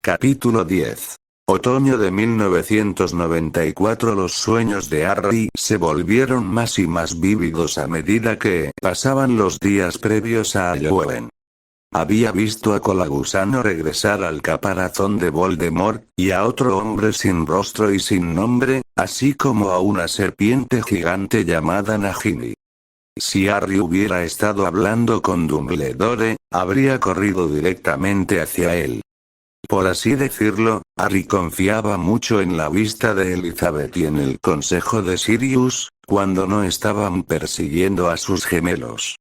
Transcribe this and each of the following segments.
Capítulo 10. Otoño de 1994. Los sueños de Harry se volvieron más y más vívidos a medida que pasaban los días previos a Halloween. Había visto a Colagusano regresar al caparazón de Voldemort, y a otro hombre sin rostro y sin nombre, así como a una serpiente gigante llamada Nagini. Si Harry hubiera estado hablando con Dumbledore, habría corrido directamente hacia él. Por así decirlo, Harry confiaba mucho en la vista de Elizabeth y en el consejo de Sirius, cuando no estaban persiguiendo a sus gemelos.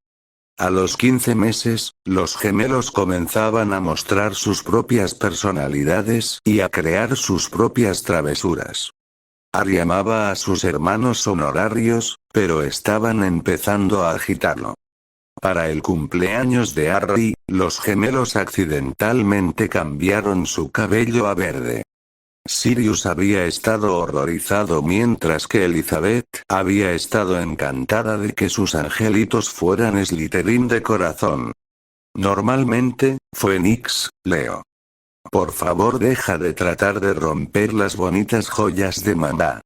A los 15 meses, los gemelos comenzaban a mostrar sus propias personalidades y a crear sus propias travesuras. Harry amaba a sus hermanos honorarios, pero estaban empezando a agitarlo. Para el cumpleaños de Harry, los gemelos accidentalmente cambiaron su cabello a verde. Sirius había estado horrorizado mientras que Elizabeth había estado encantada de que sus angelitos fueran Slytherin de corazón. Normalmente, fue Nix, Leo. Por favor, deja de tratar de romper las bonitas joyas de mamá.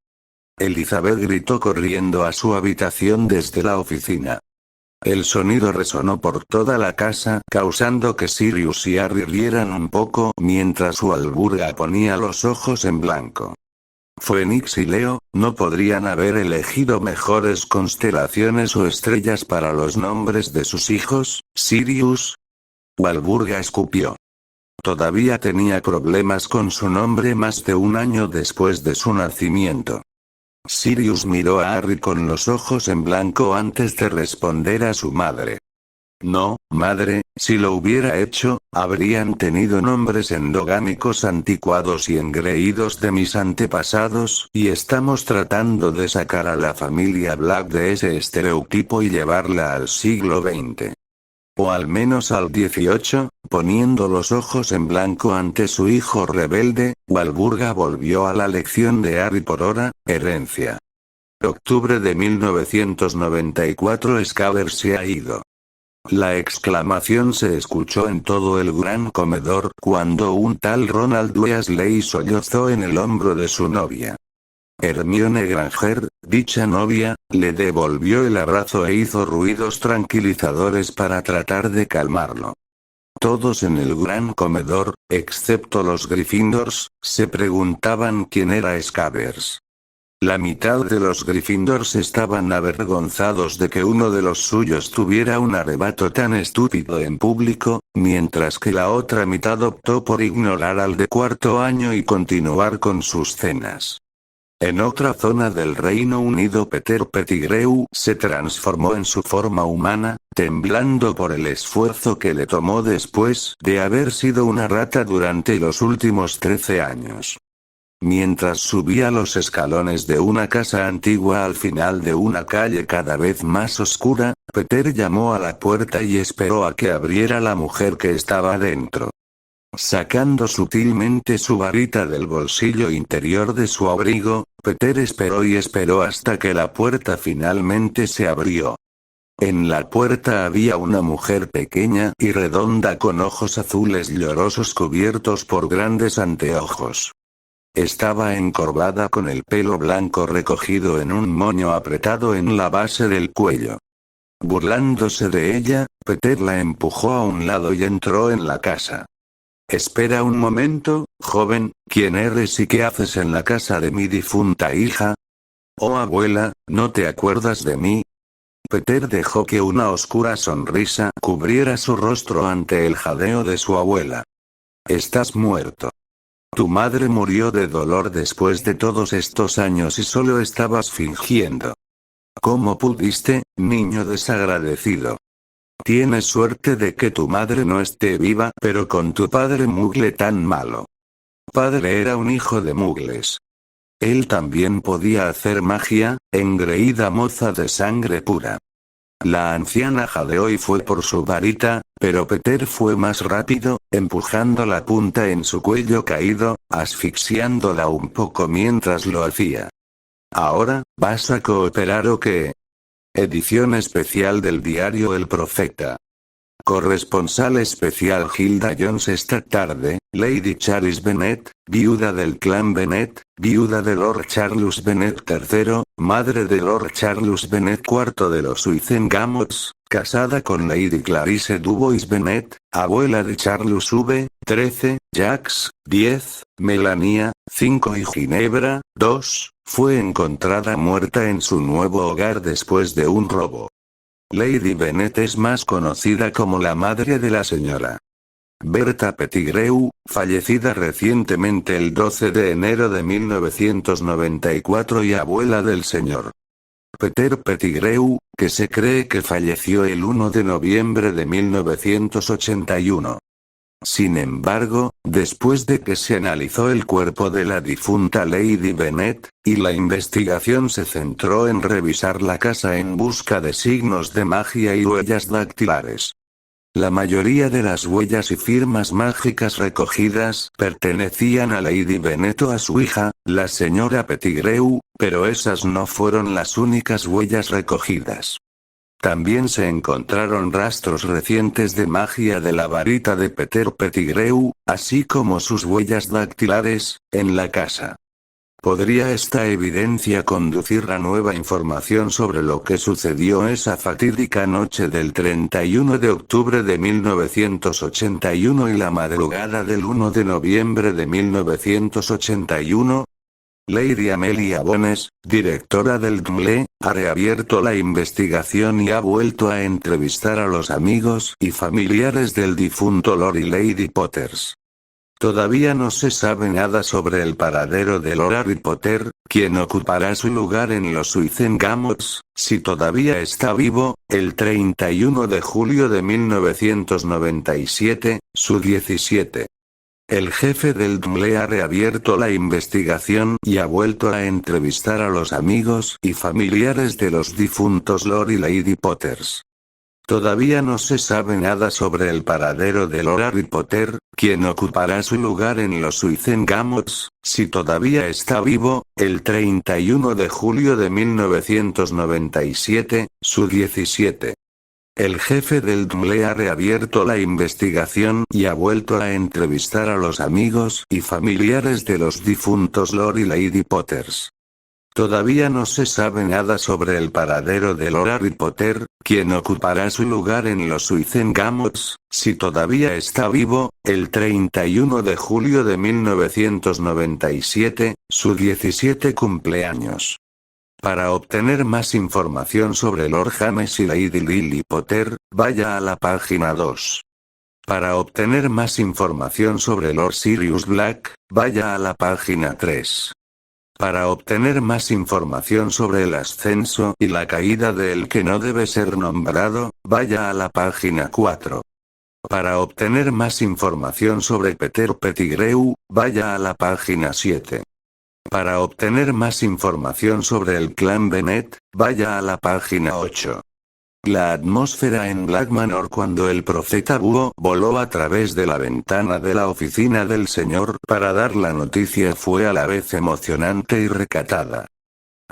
Elizabeth gritó corriendo a su habitación desde la oficina. El sonido resonó por toda la casa, causando que Sirius y Harry rieran un poco mientras su alburga ponía los ojos en blanco. Fénix y Leo, no podrían haber elegido mejores constelaciones o estrellas para los nombres de sus hijos, Sirius. Walburga escupió. Todavía tenía problemas con su nombre más de un año después de su nacimiento. Sirius miró a Harry con los ojos en blanco antes de responder a su madre. No, madre, si lo hubiera hecho, habrían tenido nombres endogámicos anticuados y engreídos de mis antepasados, y estamos tratando de sacar a la familia Black de ese estereotipo y llevarla al siglo XX. O al menos al XVIII, poniendo los ojos en blanco ante su hijo rebelde, Walburga volvió a la lección de Harry por hora, herencia. Octubre de 1994. Scabbers se ha ido. La exclamación se escuchó en todo el gran comedor cuando un tal Ronald Weasley sollozó en el hombro de su novia. Hermione Granger, dicha novia, le devolvió el abrazo e hizo ruidos tranquilizadores para tratar de calmarlo. Todos en el gran comedor, excepto los Gryffindors, se preguntaban quién era Scabbers. La mitad de los Gryffindors estaban avergonzados de que uno de los suyos tuviera un arrebato tan estúpido en público, mientras que la otra mitad optó por ignorar al de cuarto año y continuar con sus cenas. En otra zona del Reino Unido, Peter Pettigrew se transformó en su forma humana, temblando por el esfuerzo que le tomó después de haber sido una rata durante los últimos 13 años. Mientras subía los escalones de una casa antigua al final de una calle cada vez más oscura, Peter llamó a la puerta y esperó a que abriera la mujer que estaba dentro. Sacando sutilmente su varita del bolsillo interior de su abrigo, Peter esperó y esperó hasta que la puerta finalmente se abrió. En la puerta había una mujer pequeña y redonda con ojos azules llorosos cubiertos por grandes anteojos. Estaba encorvada con el pelo blanco recogido en un moño apretado en la base del cuello. Burlándose de ella, Peter la empujó a un lado y entró en la casa. Espera un momento, joven, ¿quién eres y qué haces en la casa de mi difunta hija? Oh abuela, ¿no te acuerdas de mí? Peter dejó que una oscura sonrisa cubriera su rostro ante el jadeo de su abuela. Estás muerto. Tu madre murió de dolor después de todos estos años y solo estabas fingiendo. ¿Cómo pudiste, niño desagradecido? Tienes suerte de que tu madre no esté viva, pero con tu padre mugle tan malo. Padre era un hijo de mugles. Él también podía hacer magia, engreída moza de sangre pura. La anciana jadeó y fue por su varita, pero Peter fue más rápido, empujando la punta en su cuello caído, asfixiándola un poco mientras lo hacía. ¿Ahora, vas a cooperar o qué? Edición especial del diario El Profeta. Corresponsal especial Hilda Jones esta tarde, Lady Charis Bennet, viuda del clan Bennet, viuda de Lord Charles Bennet III, madre de Lord Charles Bennet IV de los Wizengamots, casada con Lady Clarice Dubois Bennet, abuela de Charles V, 13, Jacques, 10, Melania, 5 y Ginebra, 2, fue encontrada muerta en su nuevo hogar después de un robo. Lady Bennet es más conocida como la madre de la señora Bertha Pettigrew, fallecida recientemente el 12 de enero de 1994 y abuela del señor Peter Pettigrew, que se cree que falleció el 1 de noviembre de 1981. Sin embargo, después de que se analizó el cuerpo de la difunta Lady Bennet, y la investigación se centró en revisar la casa en busca de signos de magia y huellas dactilares. La mayoría de las huellas y firmas mágicas recogidas pertenecían a Lady Bennet o a su hija, la señora Pettigrew, pero esas no fueron las únicas huellas recogidas. También se encontraron rastros recientes de magia de la varita de Peter Pettigrew, así como sus huellas dactilares, en la casa. ¿Podría esta evidencia conducir a nueva información sobre lo que sucedió esa fatídica noche del 31 de octubre de 1981 y la madrugada del 1 de noviembre de 1981? Lady Amelia Bones, directora del DMLE, ha reabierto la investigación y ha vuelto a entrevistar a los amigos y familiares del difunto Lord y Lady Potters. Todavía no se sabe nada sobre el paradero de Lord Harry Potter, quien ocupará su lugar en los Wizengamots, si todavía está vivo, el 31 de julio de 1997, su 17. El jefe del DMLE ha reabierto la investigación y ha vuelto a entrevistar a los amigos y familiares de los difuntos Lord y Lady Potters. Todavía no se sabe nada sobre el paradero de Lord Harry Potter, quien ocupará su lugar en los Wizengamots, si todavía está vivo, el 31 de julio de 1997, su 17. El jefe del DMLE ha reabierto la investigación y ha vuelto a entrevistar a los amigos y familiares de los difuntos Lord y Lady Potters. Todavía no se sabe nada sobre el paradero de Lord Harry Potter, quien ocupará su lugar en los Wizengamots, si todavía está vivo, el 31 de julio de 1997, su 17 cumpleaños. Para obtener más información sobre Lord James y Lady Lily Potter, vaya a la página 2. Para obtener más información sobre Lord Sirius Black, vaya a la página 3. Para obtener más información sobre el ascenso y la caída del que no debe ser nombrado, vaya a la página 4. Para obtener más información sobre Peter Pettigrew, vaya a la página 7. Para obtener más información sobre el clan Bennet, vaya a la página 8. La atmósfera en Black Manor cuando el profeta Búho voló a través de la ventana de la oficina del señor para dar la noticia fue a la vez emocionante y recatada.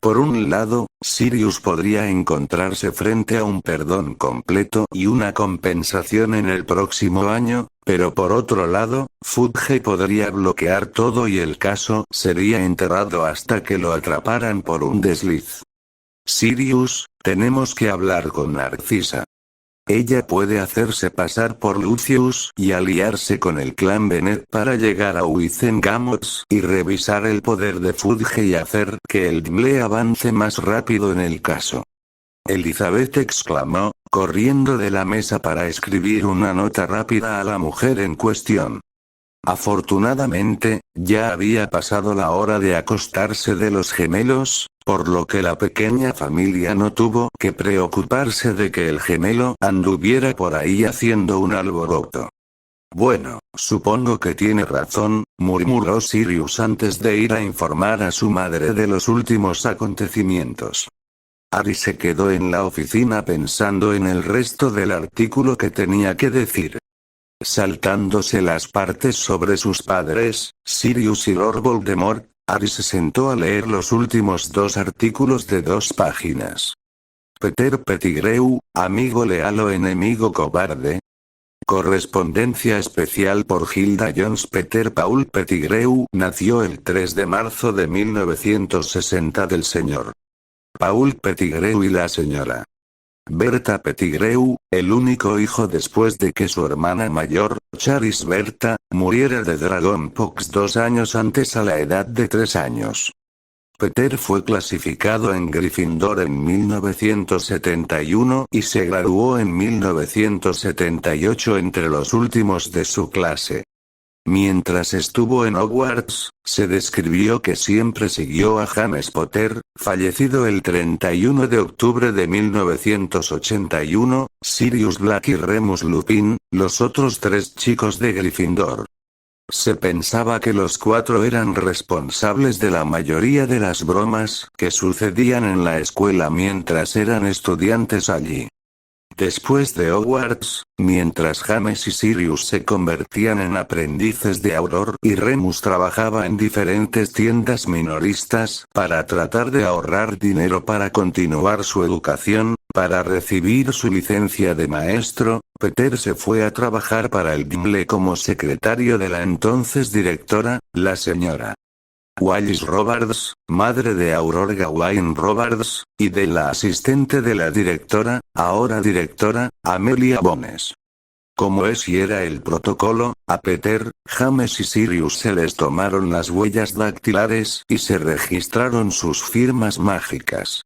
Por un lado, Sirius podría encontrarse frente a un perdón completo y una compensación en el próximo año, pero por otro lado, Fudge podría bloquear todo y el caso sería enterrado hasta que lo atraparan por un desliz. Sirius, tenemos que hablar con Narcisa. Ella puede hacerse pasar por Lucius y aliarse con el clan Bennet para llegar a Wizengamots y revisar el poder de Fudge y hacer que el DMLE avance más rápido en el caso. Elizabeth exclamó, corriendo de la mesa para escribir una nota rápida a la mujer en cuestión. Afortunadamente, ya había pasado la hora de acostarse de los gemelos, por lo que la pequeña familia no tuvo que preocuparse de que el gemelo anduviera por ahí haciendo un alboroto. Bueno, supongo que tiene razón, murmuró Sirius antes de ir a informar a su madre de los últimos acontecimientos. Harry se quedó en la oficina pensando en el resto del artículo que tenía que decir. Saltándose las partes sobre sus padres, Sirius y Lord Voldemort, Harry se sentó a leer los últimos 2 artículos de 2 páginas. Peter Pettigrew, amigo leal o enemigo cobarde. Correspondencia especial por Hilda Jones. Peter Paul Pettigrew nació el 3 de marzo de 1960 del Sr. Paul Pettigrew y la Sra. Berta Pettigrew, el único hijo después de que su hermana mayor, Charis Berta, muriera de Dragonpox 2 años antes a la edad de 3 años. Peter fue clasificado en Gryffindor en 1971 y se graduó en 1978 entre los últimos de su clase. Mientras estuvo en Hogwarts, se describió que siempre siguió a James Potter, fallecido el 31 de octubre de 1981, Sirius Black y Remus Lupin, los otros 3 chicos de Gryffindor. Se pensaba que los 4 eran responsables de la mayoría de las bromas que sucedían en la escuela mientras eran estudiantes allí. Después de Hogwarts, mientras James y Sirius se convertían en aprendices de Auror y Remus trabajaba en diferentes tiendas minoristas para tratar de ahorrar dinero para continuar su educación, para recibir su licencia de maestro, Peter se fue a trabajar para el Gimle como secretario de la entonces directora, la señora Wallis Robards, madre de Aurora Gawain Robards, y de la asistente de la directora, ahora directora, Amelia Bones. Como es y era el protocolo, a Peter, James y Sirius se les tomaron las huellas dactilares y se registraron sus firmas mágicas.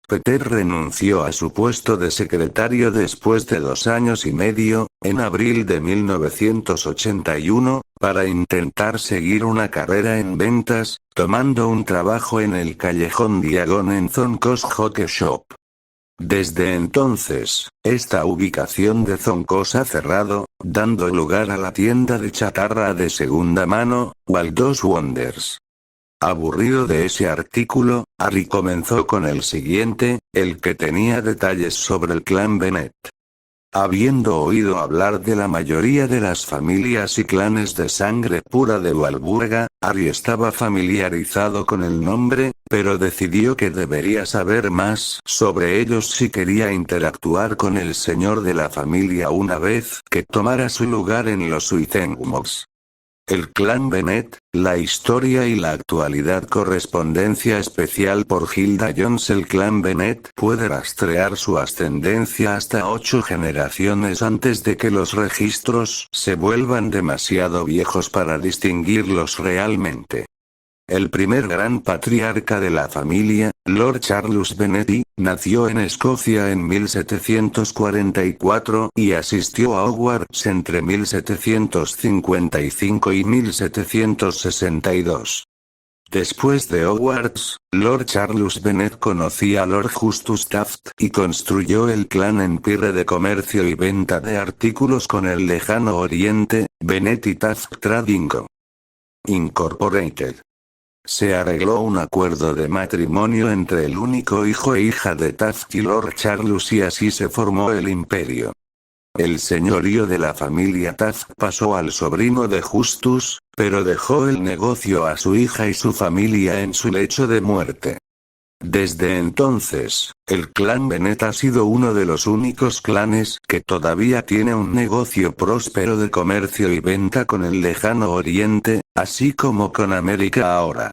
Peter renunció a su puesto de secretario después de 2 años y medio, en abril de 1981, para intentar seguir una carrera en ventas, tomando un trabajo en el Callejón Diagon en Zonkos Joke Shop. Desde entonces, esta ubicación de Zonkos ha cerrado, dando lugar a la tienda de chatarra de segunda mano, Waldos Wonders. Aburrido de ese artículo, Harry comenzó con el siguiente, el que tenía detalles sobre el clan Bennett. Habiendo oído hablar de la mayoría de las familias y clanes de sangre pura de Walburga, Harry estaba familiarizado con el nombre, pero decidió que debería saber más sobre ellos si quería interactuar con el señor de la familia una vez que tomara su lugar en los Wizengamot. El clan Bennett, la historia y la actualidad. Correspondencia especial por Hilda Jones. El clan Bennett puede rastrear su ascendencia hasta 8 generaciones antes de que los registros se vuelvan demasiado viejos para distinguirlos realmente. El primer gran patriarca de la familia, Lord Charles Bennet, nació en Escocia en 1744 y asistió a Hogwarts entre 1755 y 1762. Después de Hogwarts, Lord Charles Bennet conocía a Lord Justus Taft y construyó el clan Empire de comercio y venta de artículos con el lejano oriente, Bennet y Taft Trading Co. Incorporated. Se arregló un acuerdo de matrimonio entre el único hijo e hija de Taft y Lord Charles y así se formó el imperio. El señorío de la familia Taft pasó al sobrino de Justus, pero dejó el negocio a su hija y su familia en su lecho de muerte. Desde entonces, el clan Bennett ha sido uno de los únicos clanes que todavía tiene un negocio próspero de comercio y venta con el lejano oriente, así como con América ahora.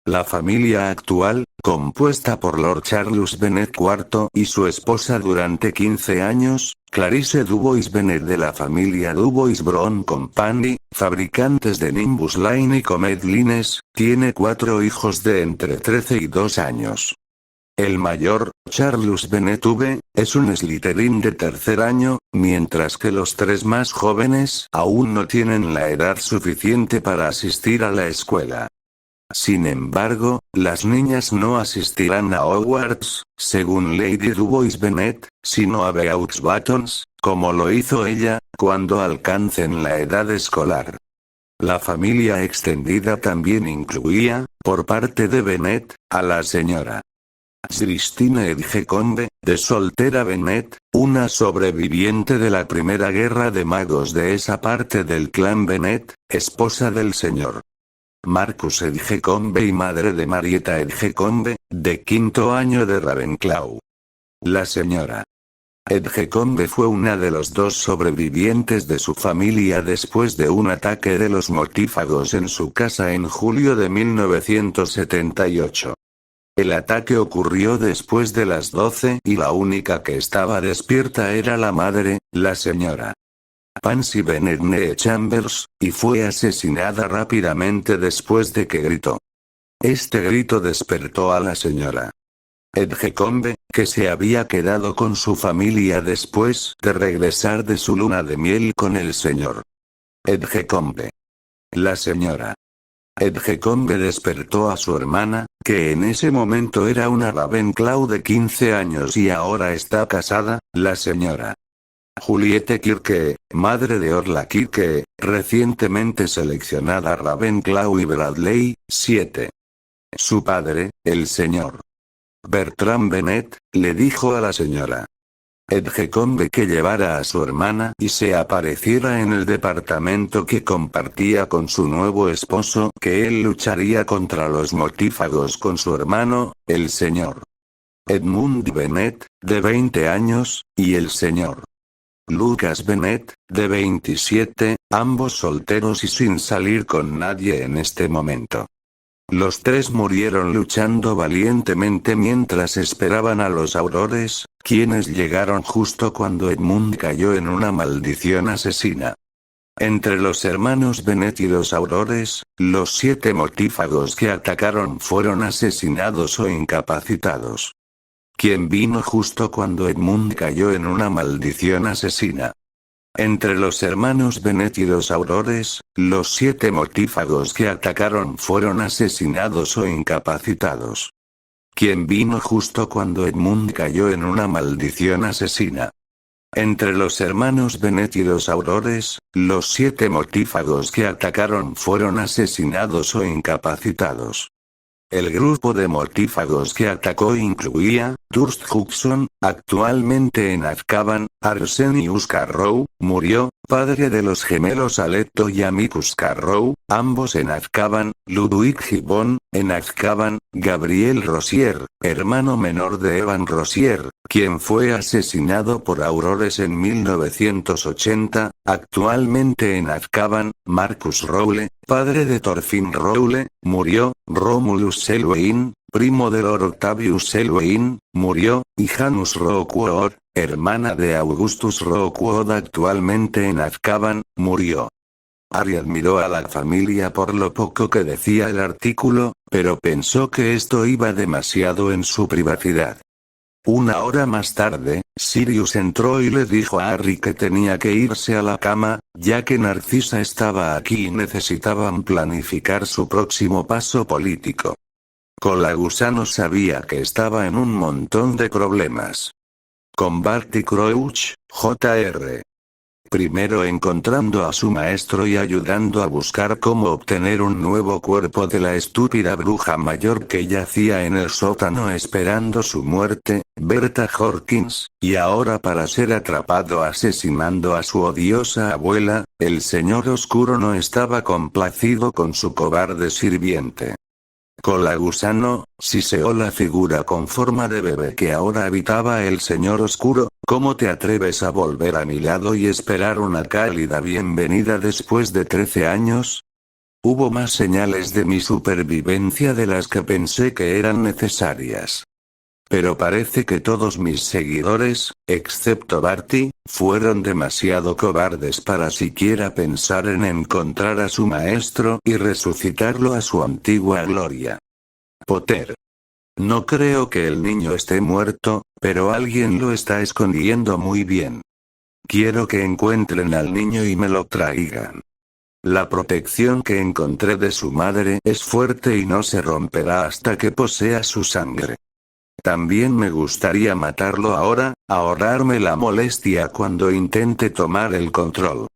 La familia actual, compuesta por Lord Charles Bennet IV y su esposa durante 15 años, Clarice Dubois Bennet de la familia Dubois Brown Company, fabricantes de Nimbus Line y Comet Lines, tiene 4 hijos de entre 13 y 2 años. El mayor, Charles Bennet V, es un Slytherin de tercer año, mientras que los 3 más jóvenes aún no tienen la edad suficiente para asistir a la escuela. Sin embargo, las niñas no asistirán a Hogwarts, según Lady Dubois Bennet, sino a Beauxbatons, como lo hizo ella, cuando alcancen la edad escolar. La familia extendida también incluía, por parte de Bennet, a la señora Christine Edgecombe, de soltera Bennet, una sobreviviente de la Primera Guerra de Magos de esa parte del clan Bennet, esposa del señor Marcus Edgecombe y madre de Marietta Edgecombe, de 5º año de Ravenclaw. La señora Edgecombe fue una de los dos sobrevivientes de su familia después de un ataque de los mortífagos en su casa en julio de 1978. El ataque ocurrió después de las 12 y la única que estaba despierta era la madre, la señora Pansy Bennett Nee Chambers, y fue asesinada rápidamente después de que gritó. Este grito despertó a la señora Edgecombe, que se había quedado con su familia después de regresar de su luna de miel con el señor Edgecombe. La señora Edgecombe despertó a su hermana, que en ese momento era una Ravenclaw de 15 años y ahora está casada, la señora Juliette Kirke, madre de Orla Kirke, recientemente seleccionada Ravenclaw, y Bradley, 7. Su padre, el señor Bertram Bennett, le dijo a la señora Edgecombe que llevara a su hermana y se apareciera en el departamento que compartía con su nuevo esposo, que él lucharía contra los mortífagos con su hermano, el señor Edmund Bennett, de 20 años, y el señor Lucas Bennett, de 27, ambos solteros y sin salir con nadie en este momento. Los tres murieron luchando valientemente mientras esperaban a los aurores, quienes llegaron justo cuando Edmund cayó en una maldición asesina. Entre los hermanos Bennett y los aurores, los 7 mortífagos que atacaron fueron asesinados o incapacitados. Quien vino justo cuando Edmund cayó en una maldición asesina. Entre los hermanos Bennett y los aurores, los 7 mortífagos que atacaron fueron asesinados o incapacitados. Quien vino justo cuando Edmund cayó en una maldición asesina. Entre los hermanos Bennett y los aurores, los 7 mortífagos que atacaron fueron asesinados o incapacitados. El grupo de mortífagos que atacó incluía Durst Hudson, actualmente en Azkaban; Arsenius Carrow, murió, padre de los gemelos Alecto y Amicus Carrow, ambos en Azkaban; Ludwig Gibbon, en Azkaban; Gabriel Rosier, hermano menor de Evan Rosier, quien fue asesinado por aurores en 1980, actualmente en Azkaban; Marcus Rowle, padre de Thorfinn Rowle, murió; Romulus Selwyn, primo de Lord Octavius Selwyn, murió; y Janus Rookwood, hermana de Augustus Rookwood, actualmente en Azkaban, murió. Harry admiró a la familia por lo poco que decía el artículo, pero pensó que esto iba demasiado en su privacidad. Una hora más tarde, Sirius entró y le dijo a Harry que tenía que irse a la cama, ya que Narcisa estaba aquí y necesitaban planificar su próximo paso político. Colagusano sabía que estaba en un montón de problemas. Con Barty Crouch, Jr. Primero encontrando a su maestro y ayudando a buscar cómo obtener un nuevo cuerpo de la estúpida bruja mayor que yacía en el sótano esperando su muerte, Berta Jorkins, y ahora para ser atrapado asesinando a su odiosa abuela, el señor oscuro no estaba complacido con su cobarde sirviente. Colagusano, siseó la figura con forma de bebé que ahora habitaba el señor oscuro, ¿cómo te atreves a volver a mi lado y esperar una cálida bienvenida después de 13 años? Hubo más señales de mi supervivencia de las que pensé que eran necesarias. Pero parece que todos mis seguidores, excepto Barty, fueron demasiado cobardes para siquiera pensar en encontrar a su maestro y resucitarlo a su antigua gloria. Potter. No creo que el niño esté muerto, pero alguien lo está escondiendo muy bien. Quiero que encuentren al niño y me lo traigan. La protección que encontré de su madre es fuerte y no se romperá hasta que posea su sangre. También me gustaría matarlo ahora, ahorrarme la molestia cuando intente tomar el control.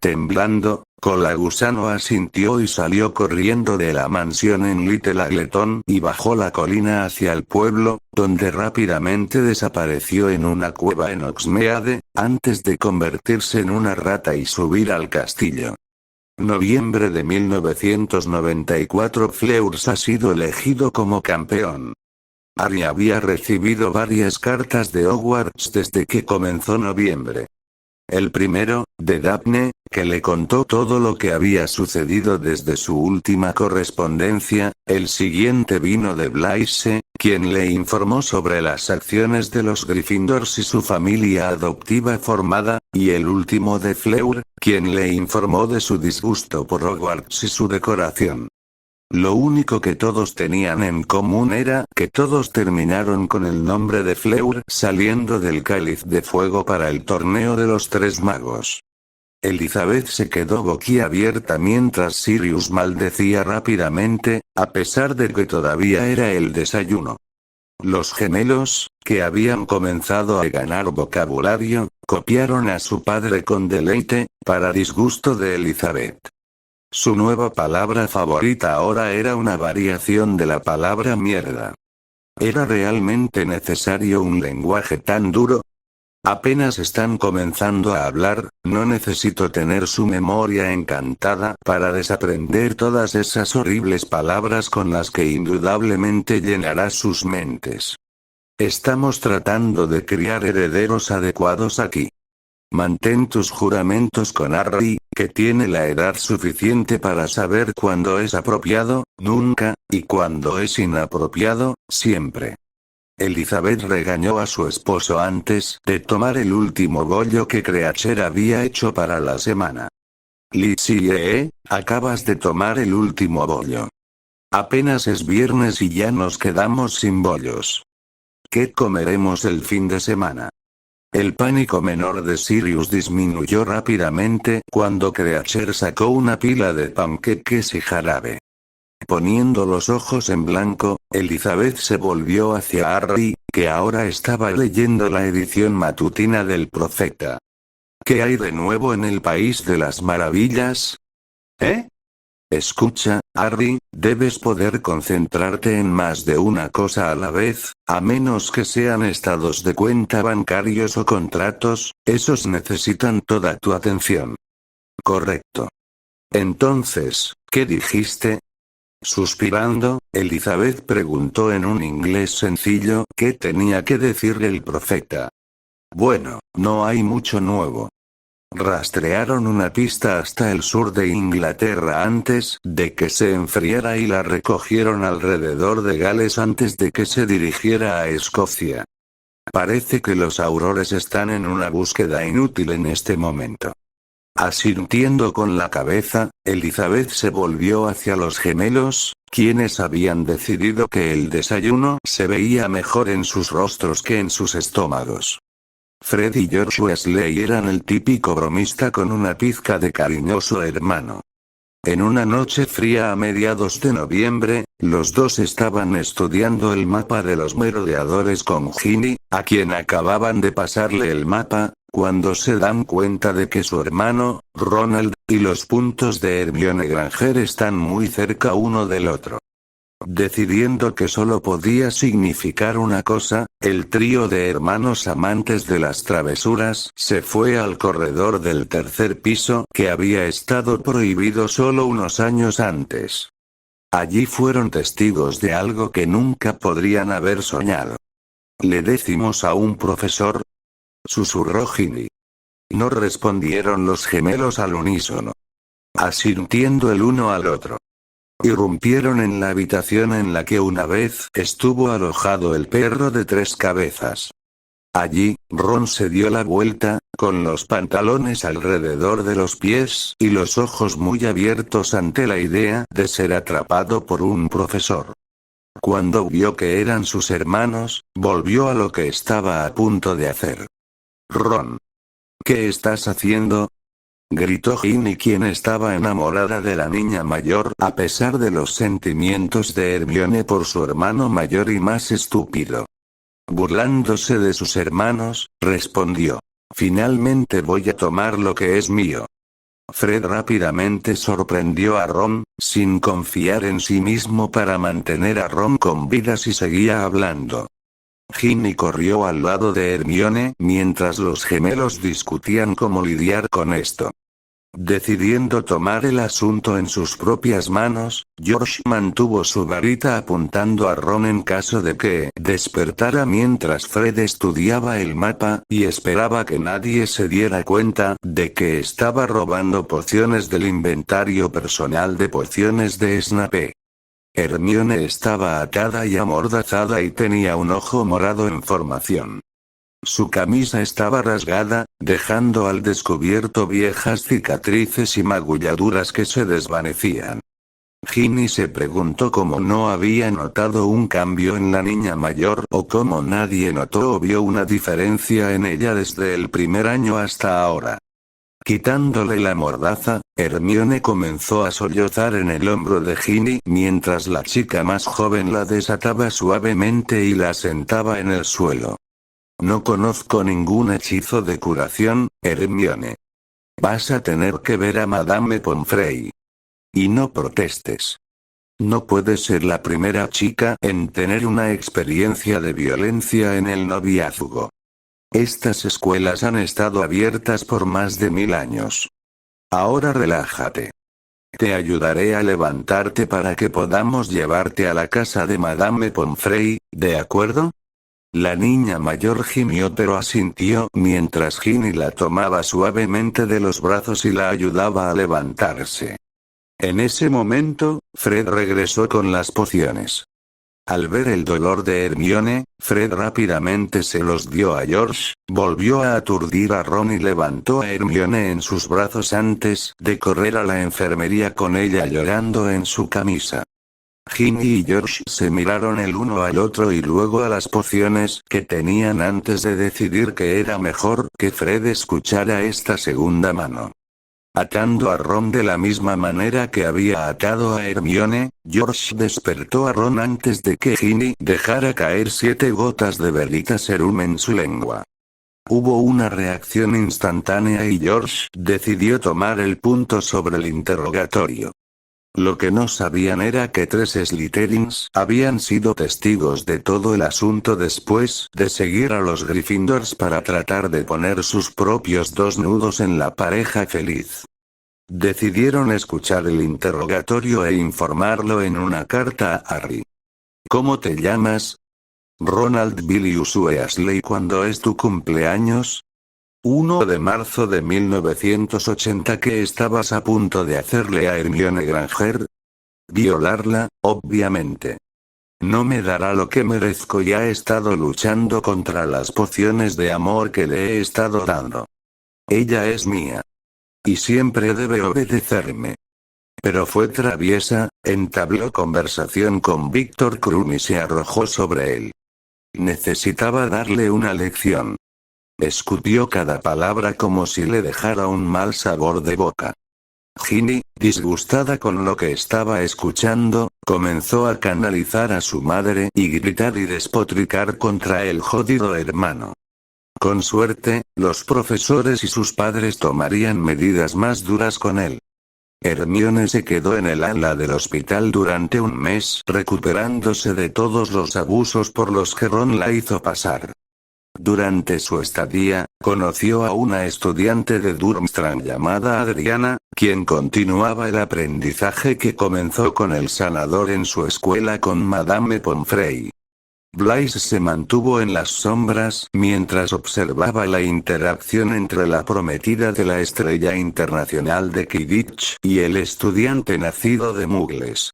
Temblando, Colagusano asintió y salió corriendo de la mansión en Little Angleton y bajó la colina hacia el pueblo, donde rápidamente desapareció en una cueva en Hogsmeade, antes de convertirse en una rata y subir al castillo. Noviembre de 1994. Fleurs ha sido elegido como campeón. Harry había recibido varias cartas de Hogwarts desde que comenzó noviembre. El primero, de Daphne, que le contó todo lo que había sucedido desde su última correspondencia. El siguiente vino de Blaise, quien le informó sobre las acciones de los Gryffindors y su familia adoptiva formada, y el último de Fleur, quien le informó de su disgusto por Hogwarts y su decoración. Lo único que todos tenían en común era que todos terminaron con el nombre de Fleur saliendo del cáliz de fuego para el torneo de los tres magos. Elizabeth se quedó boquiabierta mientras Sirius maldecía rápidamente, a pesar de que todavía era el desayuno. Los gemelos, que habían comenzado a ganar vocabulario, copiaron a su padre con deleite, para disgusto de Elizabeth. Su nueva palabra favorita ahora era una variación de la palabra mierda. ¿Era realmente necesario un lenguaje tan duro? Apenas están comenzando a hablar, no necesito tener su memoria encantada para desaprender todas esas horribles palabras con las que indudablemente llenará sus mentes. Estamos tratando de criar herederos adecuados aquí. Mantén tus juramentos con Harry, que tiene la edad suficiente para saber cuándo es apropiado, nunca, y cuándo es inapropiado, siempre. Elizabeth regañó a su esposo antes de tomar el último bollo que Creacher había hecho para la semana. Lizzie, acabas de tomar el último bollo. Apenas es viernes y ya nos quedamos sin bollos. ¿Qué comeremos el fin de semana? El pánico menor de Sirius disminuyó rápidamente cuando Creacher sacó una pila de panqueques y jarabe. Poniendo los ojos en blanco, Elizabeth se volvió hacia Harry, que ahora estaba leyendo la edición matutina del Profeta. ¿Qué hay de nuevo en el País de las Maravillas? ¿Eh? Escucha, Harry, debes poder concentrarte en más de una cosa a la vez, a menos que sean estados de cuenta bancarios o contratos, esos necesitan toda tu atención. Correcto. Entonces, ¿qué dijiste? Suspirando, Elizabeth preguntó en un inglés sencillo qué tenía que decir el Profeta. Bueno, no hay mucho nuevo. Rastrearon una pista hasta el sur de Inglaterra antes de que se enfriara y la recogieron alrededor de Gales antes de que se dirigiera a Escocia. Parece que los aurores están en una búsqueda inútil en este momento. Asintiendo con la cabeza, Elizabeth se volvió hacia los gemelos, quienes habían decidido que el desayuno se veía mejor en sus rostros que en sus estómagos. Fred y George Weasley eran el típico bromista con una pizca de cariñoso hermano. En una noche fría a mediados de noviembre, los dos estaban estudiando el mapa de los merodeadores con Ginny, a quien acababan de pasarle el mapa, cuando se dan cuenta de que su hermano, Ronald, y los puntos de Hermione Granger están muy cerca uno del otro. Decidiendo que solo podía significar una cosa, el trío de hermanos amantes de las travesuras se fue al corredor del tercer piso que había estado prohibido solo unos años antes. Allí fueron testigos de algo que nunca podrían haber soñado. ¿Le decimos a un profesor?, susurró Ginny. No respondieron los gemelos al unísono, asintiendo el uno al otro. Irrumpieron en la habitación en la que una vez estuvo alojado el perro de tres cabezas. Allí, Ron se dio la vuelta, con los pantalones alrededor de los pies y los ojos muy abiertos ante la idea de ser atrapado por un profesor. Cuando vio que eran sus hermanos, volvió a lo que estaba a punto de hacer. Ron. ¿Qué estás haciendo?, gritó Ginny, quien estaba enamorada de la niña mayor a pesar de los sentimientos de Hermione por su hermano mayor y más estúpido. Burlándose de sus hermanos, respondió. Finalmente voy a tomar lo que es mío. Fred rápidamente sorprendió a Ron, sin confiar en sí mismo para mantener a Ron con vida si seguía hablando. Ginny corrió al lado de Hermione mientras los gemelos discutían cómo lidiar con esto. Decidiendo tomar el asunto en sus propias manos, George mantuvo su varita apuntando a Ron en caso de que despertara mientras Fred estudiaba el mapa y esperaba que nadie se diera cuenta de que estaba robando pociones del inventario personal de pociones de Snape. Hermione estaba atada y amordazada y tenía un ojo morado en formación. Su camisa estaba rasgada, dejando al descubierto viejas cicatrices y magulladuras que se desvanecían. Ginny se preguntó cómo no había notado un cambio en la niña mayor o cómo nadie notó o vio una diferencia en ella desde el primer año hasta ahora. Quitándole la mordaza, Hermione comenzó a sollozar en el hombro de Ginny mientras la chica más joven la desataba suavemente y la sentaba en el suelo. No conozco ningún hechizo de curación, Hermione. Vas a tener que ver a Madame Pomfrey. Y no protestes. No puedes ser la primera chica en tener una experiencia de violencia en el noviazgo. Estas escuelas han estado abiertas por más de 1000 años. Ahora relájate. Te ayudaré a levantarte para que podamos llevarte a la casa de Madame Pomfrey, ¿de acuerdo? La niña mayor gimió pero asintió mientras Ginny la tomaba suavemente de los brazos y la ayudaba a levantarse. En ese momento, Fred regresó con las pociones. Al ver el dolor de Hermione, Fred rápidamente se los dio a George, volvió a aturdir a Ron y levantó a Hermione en sus brazos antes de correr a la enfermería con ella llorando en su camisa. Ginny y George se miraron el uno al otro y luego a las pociones que tenían antes de decidir que era mejor que Fred escuchara esta segunda mano. Atando a Ron de la misma manera que había atado a Hermione, George despertó a Ron antes de que Ginny dejara caer 7 gotas de velita serum en su lengua. Hubo una reacción instantánea y George decidió tomar el punto sobre el interrogatorio. Lo que no sabían era que 3 Slytherins habían sido testigos de todo el asunto después de seguir a los Gryffindors para tratar de poner sus propios 2 nudos en la pareja feliz. Decidieron escuchar el interrogatorio e informarlo en una carta a Harry. ¿Cómo te llamas? Ronald Bilius Weasley. ¿Cuándo es tu cumpleaños? 1 de marzo de 1980. ¿Qué estabas a punto de hacerle a Hermione Granger? Violarla, obviamente. No me dará lo que merezco y ha estado luchando contra las pociones de amor que le he estado dando. Ella es mía. Y siempre debe obedecerme. Pero fue traviesa, entabló conversación con Víctor Krum y se arrojó sobre él. Necesitaba darle una lección. Escupió cada palabra como si le dejara un mal sabor de boca. Ginny, disgustada con lo que estaba escuchando, comenzó a canalizar a su madre y gritar y despotricar contra el jodido hermano. Con suerte, los profesores y sus padres tomarían medidas más duras con él. Hermione se quedó en el ala del hospital durante un mes recuperándose de todos los abusos por los que Ron la hizo pasar. Durante su estadía, conoció a una estudiante de Durmstrang llamada Adriana, quien continuaba el aprendizaje que comenzó con el sanador en su escuela con Madame Pomfrey. Blaise se mantuvo en las sombras mientras observaba la interacción entre la prometida de la estrella internacional de Quidditch y el estudiante nacido de Muggles.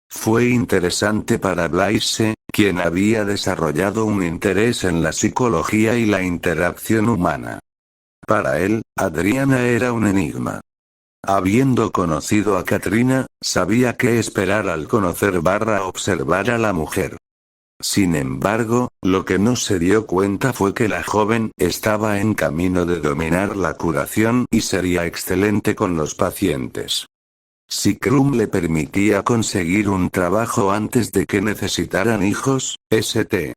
Fue interesante para Blaise, quien había desarrollado un interés en la psicología y la interacción humana. Para él, Adriana era un enigma. Habiendo conocido a Katrina, sabía qué esperar al observar a la mujer. Sin embargo, lo que no se dio cuenta fue que la joven estaba en camino de dominar la curación y sería excelente con los pacientes. Si Krum le permitía conseguir un trabajo antes de que necesitaran hijos, St.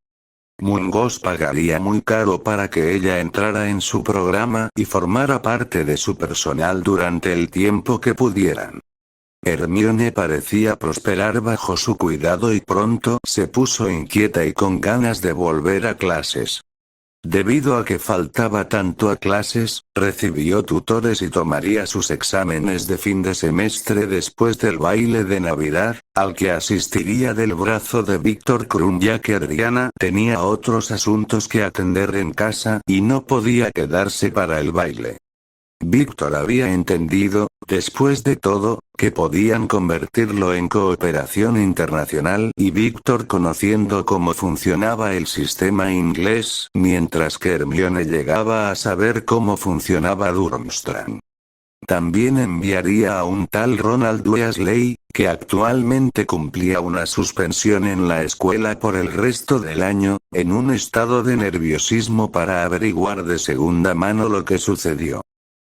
Mungos pagaría muy caro para que ella entrara en su programa y formara parte de su personal durante el tiempo que pudieran. Hermione parecía prosperar bajo su cuidado y pronto se puso inquieta y con ganas de volver a clases. Debido a que faltaba tanto a clases, recibió tutores y tomaría sus exámenes de fin de semestre después del baile de Navidad, al que asistiría del brazo de Víctor Krum, ya que Adriana tenía otros asuntos que atender en casa y no podía quedarse para el baile. Víctor había entendido, después de todo, que podían convertirlo en cooperación internacional y Víctor conociendo cómo funcionaba el sistema inglés, mientras que Hermione llegaba a saber cómo funcionaba Durmstrang. También enviaría a un tal Ronald Weasley, que actualmente cumplía una suspensión en la escuela por el resto del año, en un estado de nerviosismo para averiguar de segunda mano lo que sucedió.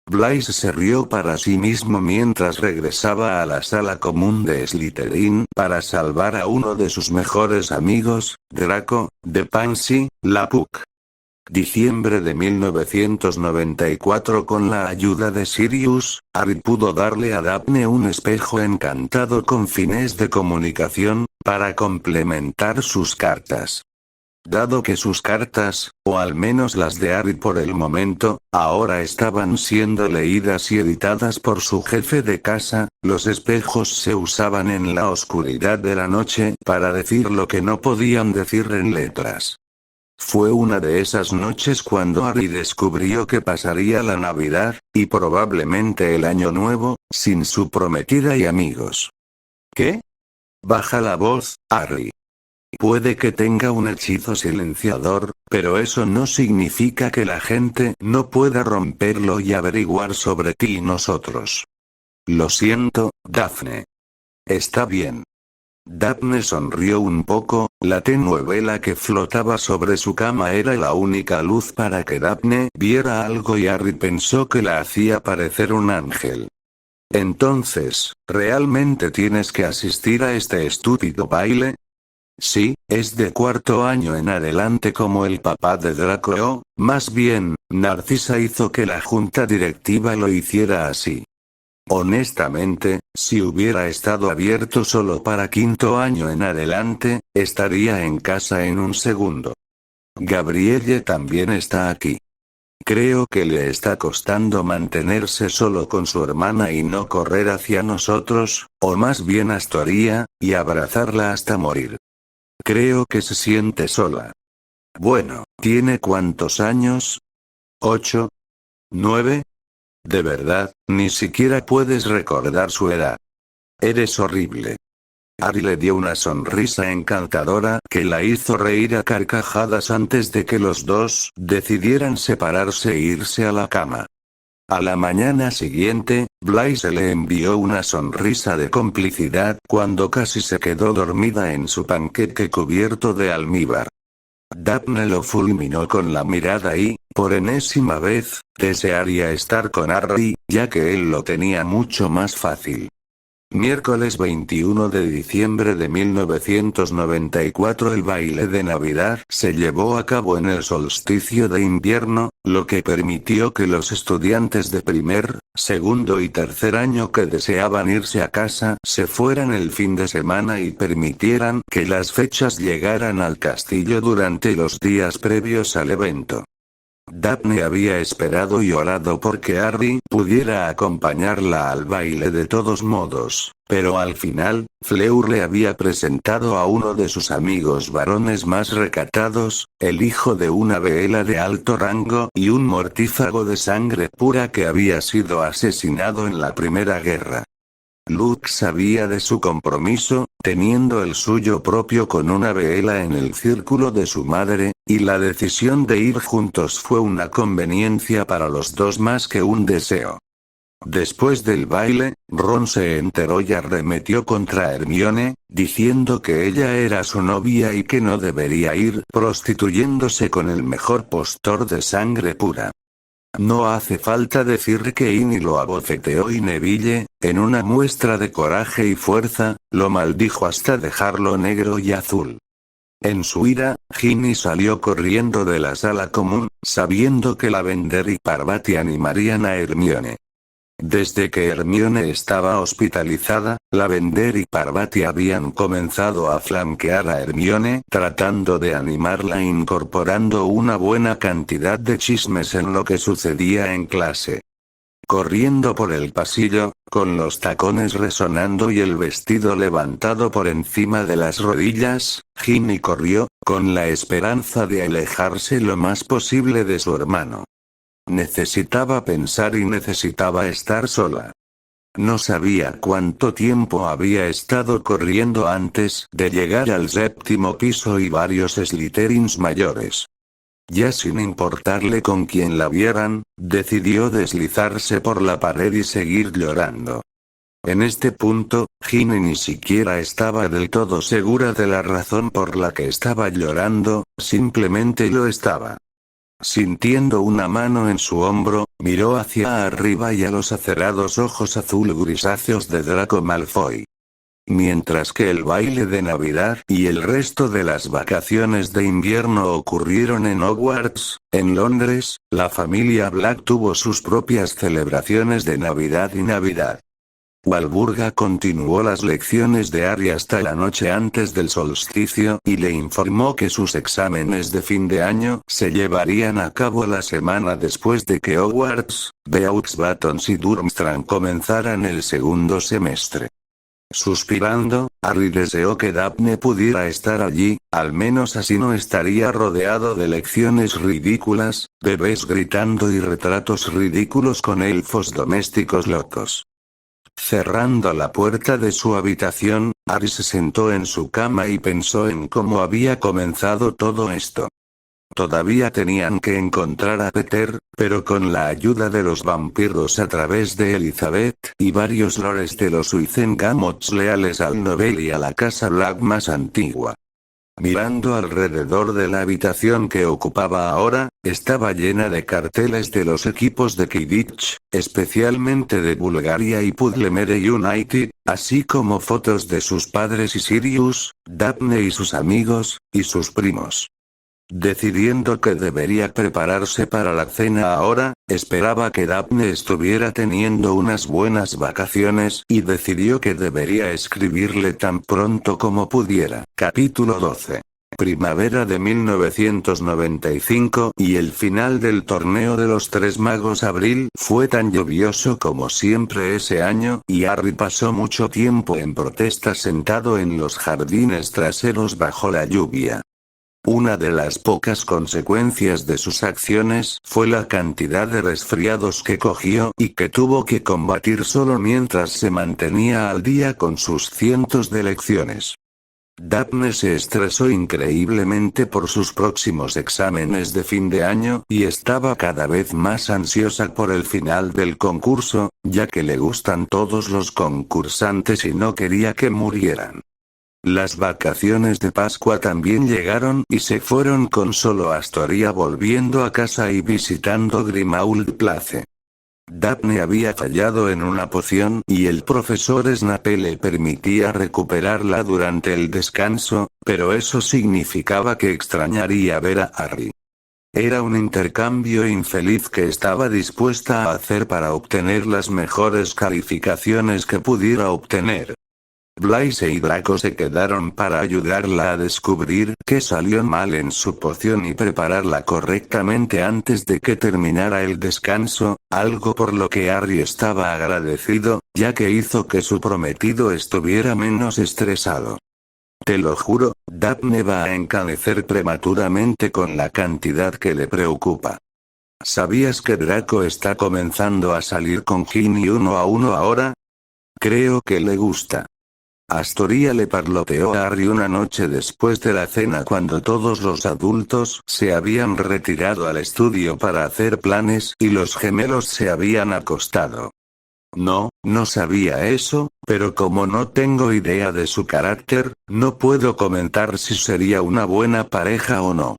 Blaise se rió para sí mismo mientras regresaba a la sala común de Slytherin para salvar a uno de sus mejores amigos, Draco, de Pansy, la Puck. Diciembre de 1994. Con la ayuda de Sirius, Harry pudo darle a Daphne un espejo encantado con fines de comunicación, para complementar sus cartas. Dado que sus cartas, o al menos las de Harry por el momento, ahora estaban siendo leídas y editadas por su jefe de casa, los espejos se usaban en la oscuridad de la noche para decir lo que no podían decir en letras. Fue una de esas noches cuando Harry descubrió que pasaría la Navidad, y probablemente el Año Nuevo, sin su prometida y amigos. ¿Qué? Baja la voz, Harry. Puede que tenga un hechizo silenciador, pero eso no significa que la gente no pueda romperlo y averiguar sobre ti y nosotros. Lo siento, Daphne. Está bien. Daphne sonrió un poco, la tenue vela que flotaba sobre su cama era la única luz para que Daphne viera algo y Harry pensó que la hacía parecer un ángel. Entonces, ¿realmente tienes que asistir a este estúpido baile? Sí, es de cuarto año en adelante como el papá de Draco o, más bien, Narcisa hizo que la junta directiva lo hiciera así. Honestamente, si hubiera estado abierto solo para quinto año en adelante, estaría en casa en un segundo. Gabrielle también está aquí. Creo que le está costando mantenerse solo con su hermana y no correr hacia nosotros, o más bien Astoria, y abrazarla hasta morir. Creo que se siente sola. Bueno, ¿tiene cuántos años? ¿8? ¿9? De verdad, ni siquiera puedes recordar su edad. Eres horrible. Harry le dio una sonrisa encantadora que la hizo reír a carcajadas antes de que los dos decidieran separarse e irse a la cama. A la mañana siguiente, Blaise le envió una sonrisa de complicidad cuando casi se quedó dormida en su panqueque cubierto de almíbar. Daphne lo fulminó con la mirada y, por enésima vez, desearía estar con Harry, ya que él lo tenía mucho más fácil. Miércoles 21 de diciembre de 1994. El baile de Navidad se llevó a cabo en el solsticio de invierno, lo que permitió que los estudiantes de primer, segundo y tercer año que deseaban irse a casa se fueran el fin de semana y permitieran que las fechas llegaran al castillo durante los días previos al evento. Daphne había esperado y orado porque Harry pudiera acompañarla al baile de todos modos, pero al final, Fleur le había presentado a uno de sus amigos varones más recatados, el hijo de una beela de alto rango y un mortífago de sangre pura que había sido asesinado en la Primera Guerra. Luke sabía de su compromiso, teniendo el suyo propio con una beela en el círculo de su madre, y la decisión de ir juntos fue una conveniencia para los dos más que un deseo. Después del baile, Ron se enteró y arremetió contra Hermione, diciendo que ella era su novia y que no debería ir prostituyéndose con el mejor postor de sangre pura. No hace falta decir que Ginny lo abofeteó y Neville, en una muestra de coraje y fuerza, lo maldijo hasta dejarlo negro y azul. En su ira, Ginny salió corriendo de la sala común, sabiendo que Lavender y Parvati animarían a Hermione. Desde que Hermione estaba hospitalizada, Lavender y Parvati habían comenzado a flanquear a Hermione, tratando de animarla incorporando una buena cantidad de chismes en lo que sucedía en clase. Corriendo por el pasillo, con los tacones resonando y el vestido levantado por encima de las rodillas, Ginny corrió, con la esperanza de alejarse lo más posible de su hermano. Necesitaba pensar y necesitaba estar sola. No sabía cuánto tiempo había estado corriendo antes de llegar al 7º piso y varios Slytherins mayores. Ya sin importarle con quién la vieran, decidió deslizarse por la pared y seguir llorando. En este punto, Ginny ni siquiera estaba del todo segura de la razón por la que estaba llorando, simplemente lo estaba. Sintiendo una mano en su hombro, miró hacia arriba y a los acerados ojos azul grisáceos de Draco Malfoy. Mientras que el baile de Navidad y el resto de las vacaciones de invierno ocurrieron en Hogwarts, en Londres, la familia Black tuvo sus propias celebraciones de Navidad y Navidad. Walburga continuó las lecciones de Harry hasta la noche antes del solsticio y le informó que sus exámenes de fin de año se llevarían a cabo la semana después de que Hogwarts, Beauxbatons y Durmstrang comenzaran el segundo semestre. Suspirando, Harry deseó que Daphne pudiera estar allí, al menos así no estaría rodeado de lecciones ridículas, bebés gritando y retratos ridículos con elfos domésticos locos. Cerrando la puerta de su habitación, Harry se sentó en su cama y pensó en cómo había comenzado todo esto. Todavía tenían que encontrar a Peter, pero con la ayuda de los vampiros a través de Elizabeth y varios lores de los Wizengamots leales al Nobel y a la casa Black más antigua. Mirando alrededor de la habitación que ocupaba ahora, estaba llena de carteles de los equipos de Quidditch, especialmente de Bulgaria y Puddlemere United, así como fotos de sus padres y Sirius, Daphne y sus amigos, y sus primos. Decidiendo que debería prepararse para la cena ahora, esperaba que Daphne estuviera teniendo unas buenas vacaciones y decidió que debería escribirle tan pronto como pudiera. Capítulo 12. Primavera de 1995 y el final del torneo de los Tres Magos. Abril fue tan lluvioso como siempre ese año y Harry pasó mucho tiempo en protesta sentado en los jardines traseros bajo la lluvia. Una de las pocas consecuencias de sus acciones fue la cantidad de resfriados que cogió y que tuvo que combatir solo mientras se mantenía al día con sus cientos de lecciones. Daphne se estresó increíblemente por sus próximos exámenes de fin de año y estaba cada vez más ansiosa por el final del concurso, ya que le gustan todos los concursantes y no quería que murieran. Las vacaciones de Pascua también llegaron y se fueron con solo Astoria volviendo a casa y visitando Grimmauld Place. Daphne había fallado en una poción y el profesor Snape le permitía recuperarla durante el descanso, pero eso significaba que extrañaría ver a Harry. Era un intercambio infeliz que estaba dispuesta a hacer para obtener las mejores calificaciones que pudiera obtener. Blaise y Draco se quedaron para ayudarla a descubrir qué salió mal en su poción y prepararla correctamente antes de que terminara el descanso, algo por lo que Harry estaba agradecido, ya que hizo que su prometido estuviera menos estresado. Te lo juro, Daphne va a encanecer prematuramente con la cantidad que le preocupa. ¿Sabías que Draco está comenzando a salir con Ginny 1 a 1 ahora? Creo que le gusta. Astoria le parloteó a Harry una noche después de la cena cuando todos los adultos se habían retirado al estudio para hacer planes y los gemelos se habían acostado. No sabía eso, pero como no tengo idea de su carácter, no puedo comentar si sería una buena pareja o no.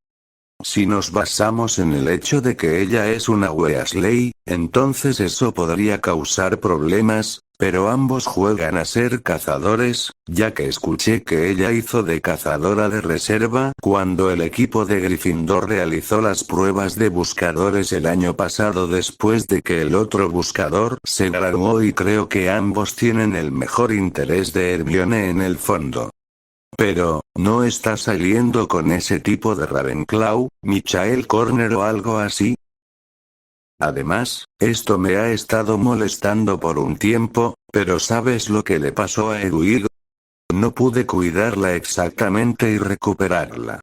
Si nos basamos en el hecho de que ella es una Weasley, entonces eso podría causar problemas, pero ambos juegan a ser cazadores, ya que escuché que ella hizo de cazadora de reserva cuando el equipo de Gryffindor realizó las pruebas de buscadores el año pasado después de que el otro buscador se graduó, y creo que ambos tienen el mejor interés de Hermione en el fondo. Pero, ¿no está saliendo con ese tipo de Ravenclaw, Michael Corner o algo así? Además, esto me ha estado molestando por un tiempo, pero ¿sabes lo que le pasó a Hedwig? No pude cuidarla exactamente y recuperarla.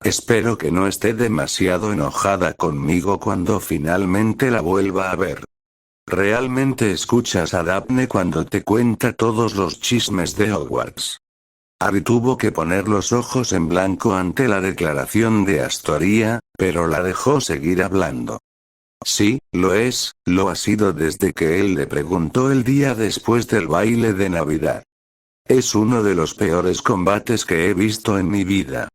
Espero que no esté demasiado enojada conmigo cuando finalmente la vuelva a ver. ¿Realmente escuchas a Daphne cuando te cuenta todos los chismes de Hogwarts? Harry tuvo que poner los ojos en blanco ante la declaración de Astoria, pero la dejó seguir hablando. Sí, lo ha sido desde que él le preguntó el día después del baile de Navidad. Es uno de los peores combates que he visto en mi vida.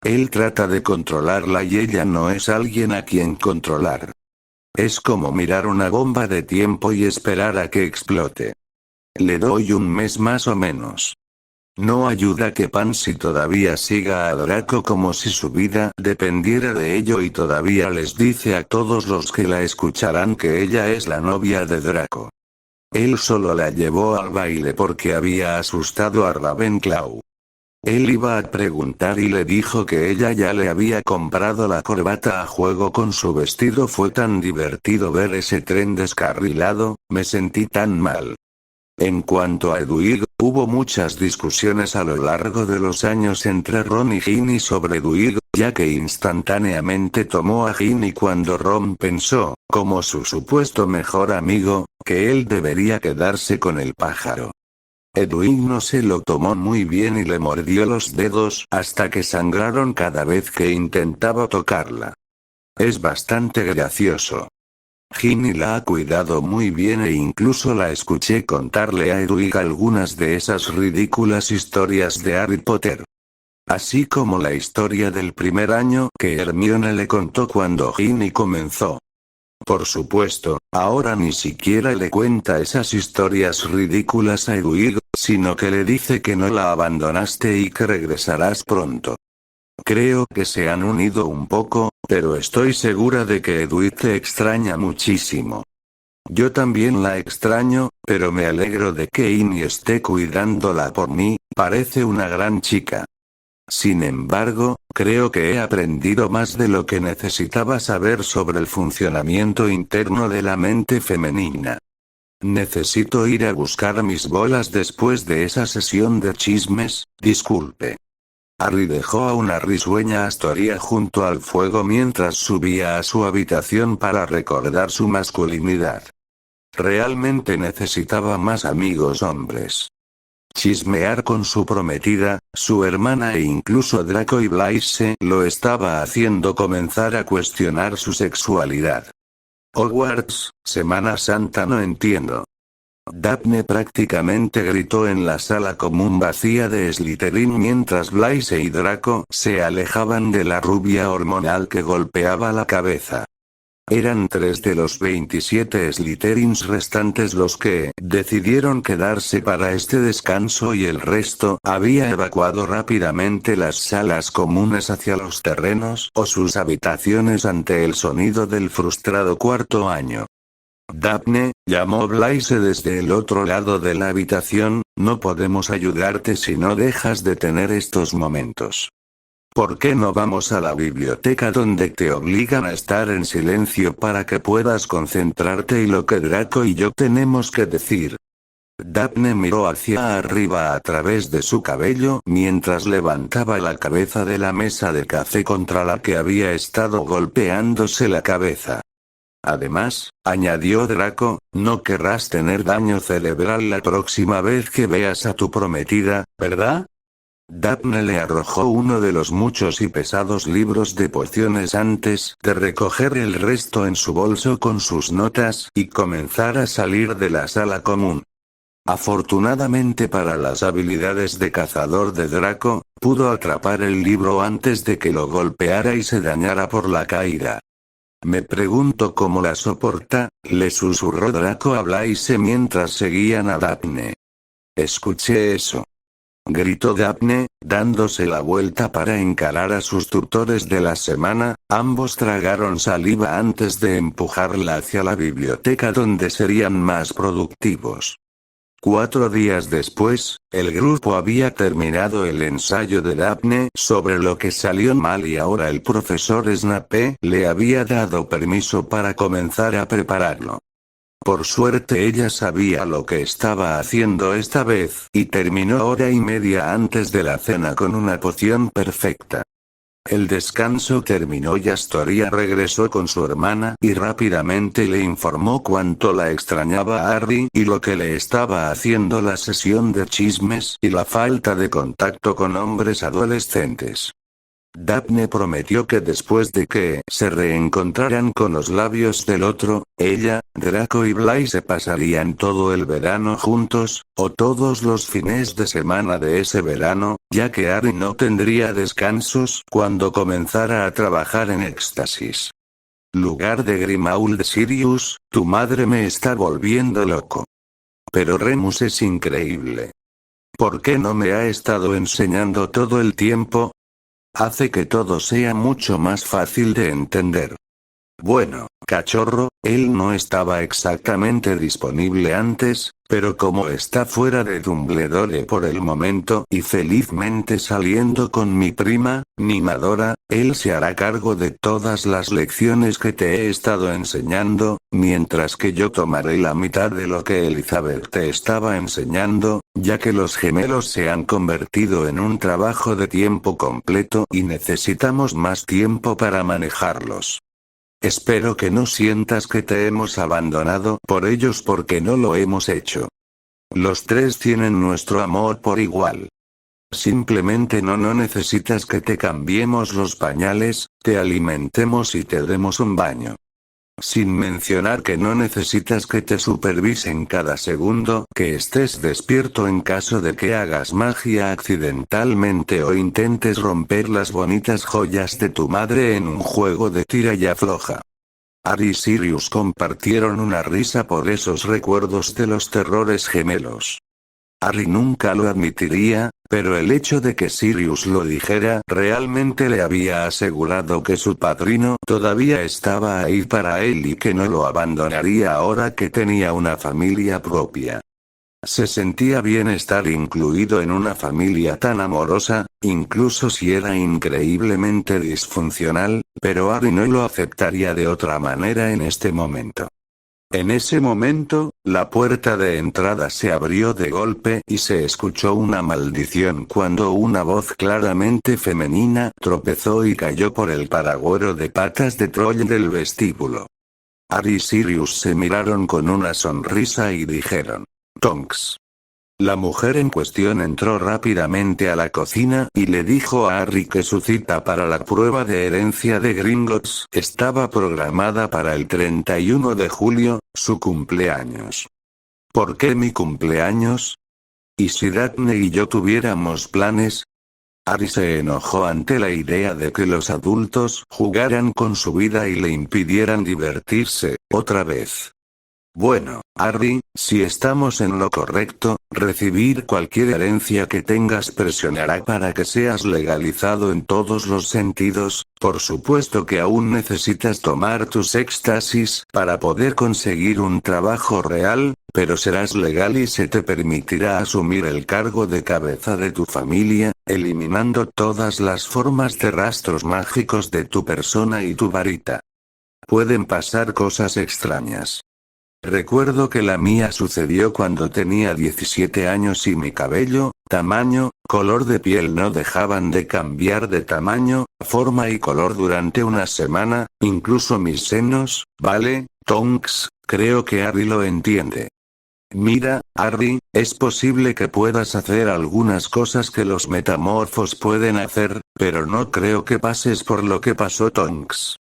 Él trata de controlarla y ella no es alguien a quien controlar. Es como mirar una bomba de tiempo y esperar a que explote. Le doy un mes más o menos. No ayuda que Pansy todavía siga a Draco como si su vida dependiera de ello, y todavía les dice a todos los que la escucharán que ella es la novia de Draco. Él solo la llevó al baile porque había asustado a Ravenclaw. Él iba a preguntar y le dijo que ella ya le había comprado la corbata a juego con su vestido. Fue tan divertido ver ese tren descarrilado, me sentí tan mal. En cuanto a Hedwig, hubo muchas discusiones a lo largo de los años entre Ron y Ginny sobre Hedwig, ya que instantáneamente tomó a Ginny cuando Ron pensó, como su supuesto mejor amigo, que él debería quedarse con el pájaro. Hedwig no se lo tomó muy bien y le mordió los dedos hasta que sangraron cada vez que intentaba tocarla. Es bastante gracioso. Ginny la ha cuidado muy bien e incluso la escuché contarle a Hedwig algunas de esas ridículas historias de Harry Potter. Así como la historia del primer año que Hermione le contó cuando Ginny comenzó. Por supuesto, ahora ni siquiera le cuenta esas historias ridículas a Hedwig, sino que le dice que no la abandonaste y que regresarás pronto. Creo que se han unido un poco, pero estoy segura de que Hedwig te extraña muchísimo. Yo también la extraño, pero me alegro de que Ginny esté cuidándola por mí, parece una gran chica. Sin embargo, creo que he aprendido más de lo que necesitaba saber sobre el funcionamiento interno de la mente femenina. Necesito ir a buscar mis bolas después de esa sesión de chismes, disculpe. Harry dejó a una risueña Astoria junto al fuego mientras subía a su habitación para recordar su masculinidad. Realmente necesitaba más amigos hombres. Chismear con su prometida, su hermana e incluso Draco y Blaise lo estaba haciendo comenzar a cuestionar su sexualidad. Hogwarts, Semana Santa, no entiendo. Daphne prácticamente gritó en la sala común vacía de Slytherin mientras Blaise y Draco se alejaban de la rubia hormonal que golpeaba la cabeza. Eran 3 de los 27 Slytherins restantes los que decidieron quedarse para este descanso y el resto había evacuado rápidamente las salas comunes hacia los terrenos o sus habitaciones ante el sonido del frustrado cuarto año. Daphne, llamó Blaise desde el otro lado de la habitación, no podemos ayudarte si no dejas de tener estos momentos. ¿Por qué no vamos a la biblioteca donde te obligan a estar en silencio para que puedas concentrarte y lo que Draco y yo tenemos que decir? Daphne miró hacia arriba a través de su cabello mientras levantaba la cabeza de la mesa de café contra la que había estado golpeándose la cabeza. Además, añadió Draco, no querrás tener daño cerebral la próxima vez que veas a tu prometida, ¿verdad? Daphne le arrojó uno de los muchos y pesados libros de pociones antes de recoger el resto en su bolso con sus notas y comenzar a salir de la sala común. Afortunadamente para las habilidades de cazador de Draco, pudo atrapar el libro antes de que lo golpeara y se dañara por la caída. Me pregunto cómo la soporta, le susurró Draco a Blaise mientras seguían a Daphne. Escuché eso, gritó Daphne, dándose la vuelta para encarar a sus tutores de la semana. Ambos tragaron saliva antes de empujarla hacia la biblioteca donde serían más productivos. 4 días después, el grupo había terminado el ensayo de Daphne sobre lo que salió mal y ahora el profesor Snape le había dado permiso para comenzar a prepararlo. Por suerte ella sabía lo que estaba haciendo esta vez, y terminó hora y media antes de la cena con una poción perfecta. El descanso terminó y Astoria regresó con su hermana y rápidamente le informó cuánto la extrañaba a Harry y lo que le estaba haciendo la sesión de chismes y la falta de contacto con hombres adolescentes. Daphne prometió que después de que se reencontraran con los labios del otro, ella, Draco y Blaise pasarían todo el verano juntos, o todos los fines de semana de ese verano, ya que Harry no tendría descansos cuando comenzara a trabajar en Éxtasis. Lugar de Grimmauld Sirius, tu madre me está volviendo loco. Pero Remus es increíble. ¿Por qué no me ha estado enseñando todo el tiempo? Hace que todo sea mucho más fácil de entender. Bueno, cachorro, él no estaba exactamente disponible antes, pero como está fuera de Dumbledore por el momento y felizmente saliendo con mi prima, Nimadora, él se hará cargo de todas las lecciones que te he estado enseñando, mientras que yo tomaré la mitad de lo que Elizabeth te estaba enseñando, ya que los gemelos se han convertido en un trabajo de tiempo completo y necesitamos más tiempo para manejarlos. Espero que no sientas que te hemos abandonado por ellos porque no lo hemos hecho. Los tres tienen nuestro amor por igual. Simplemente no necesitas que te cambiemos los pañales, te alimentemos y te demos un baño. Sin mencionar que no necesitas que te supervisen cada segundo que estés despierto en caso de que hagas magia accidentalmente o intentes romper las bonitas joyas de tu madre en un juego de tira y afloja. Harry y Sirius compartieron una risa por esos recuerdos de los terrores gemelos. Harry nunca lo admitiría, pero el hecho de que Sirius lo dijera realmente le había asegurado que su padrino todavía estaba ahí para él y que no lo abandonaría ahora que tenía una familia propia. Se sentía bien estar incluido en una familia tan amorosa, incluso si era increíblemente disfuncional, pero Harry no lo aceptaría de otra manera en este momento. En ese momento, la puerta de entrada se abrió de golpe y se escuchó una maldición cuando una voz claramente femenina tropezó y cayó por el paragüero de patas de Troll del vestíbulo. Harry y Sirius se miraron con una sonrisa y dijeron: «Tonks». La mujer en cuestión entró rápidamente a la cocina y le dijo a Harry que su cita para la prueba de herencia de Gringotts estaba programada para el 31 de julio, su cumpleaños. ¿Por qué mi cumpleaños? ¿Y si Daphne y yo tuviéramos planes? Harry se enojó ante la idea de que los adultos jugaran con su vida y le impidieran divertirse, otra vez. Bueno, Harry, si estamos en lo correcto, recibir cualquier herencia que tengas presionará para que seas legalizado en todos los sentidos. Por supuesto que aún necesitas tomar tus éxtasis para poder conseguir un trabajo real, pero serás legal y se te permitirá asumir el cargo de cabeza de tu familia, eliminando todas las formas de rastros mágicos de tu persona y tu varita. Pueden pasar cosas extrañas. Recuerdo que la mía sucedió cuando tenía 17 años y mi cabello, tamaño, color de piel no dejaban de cambiar de tamaño, forma y color durante una semana, incluso mis senos, ¿vale, Tonks? Creo que Harry lo entiende. Mira, Harry, es posible que puedas hacer algunas cosas que los metamorfos pueden hacer, pero no creo que pases por lo que pasó Tonks.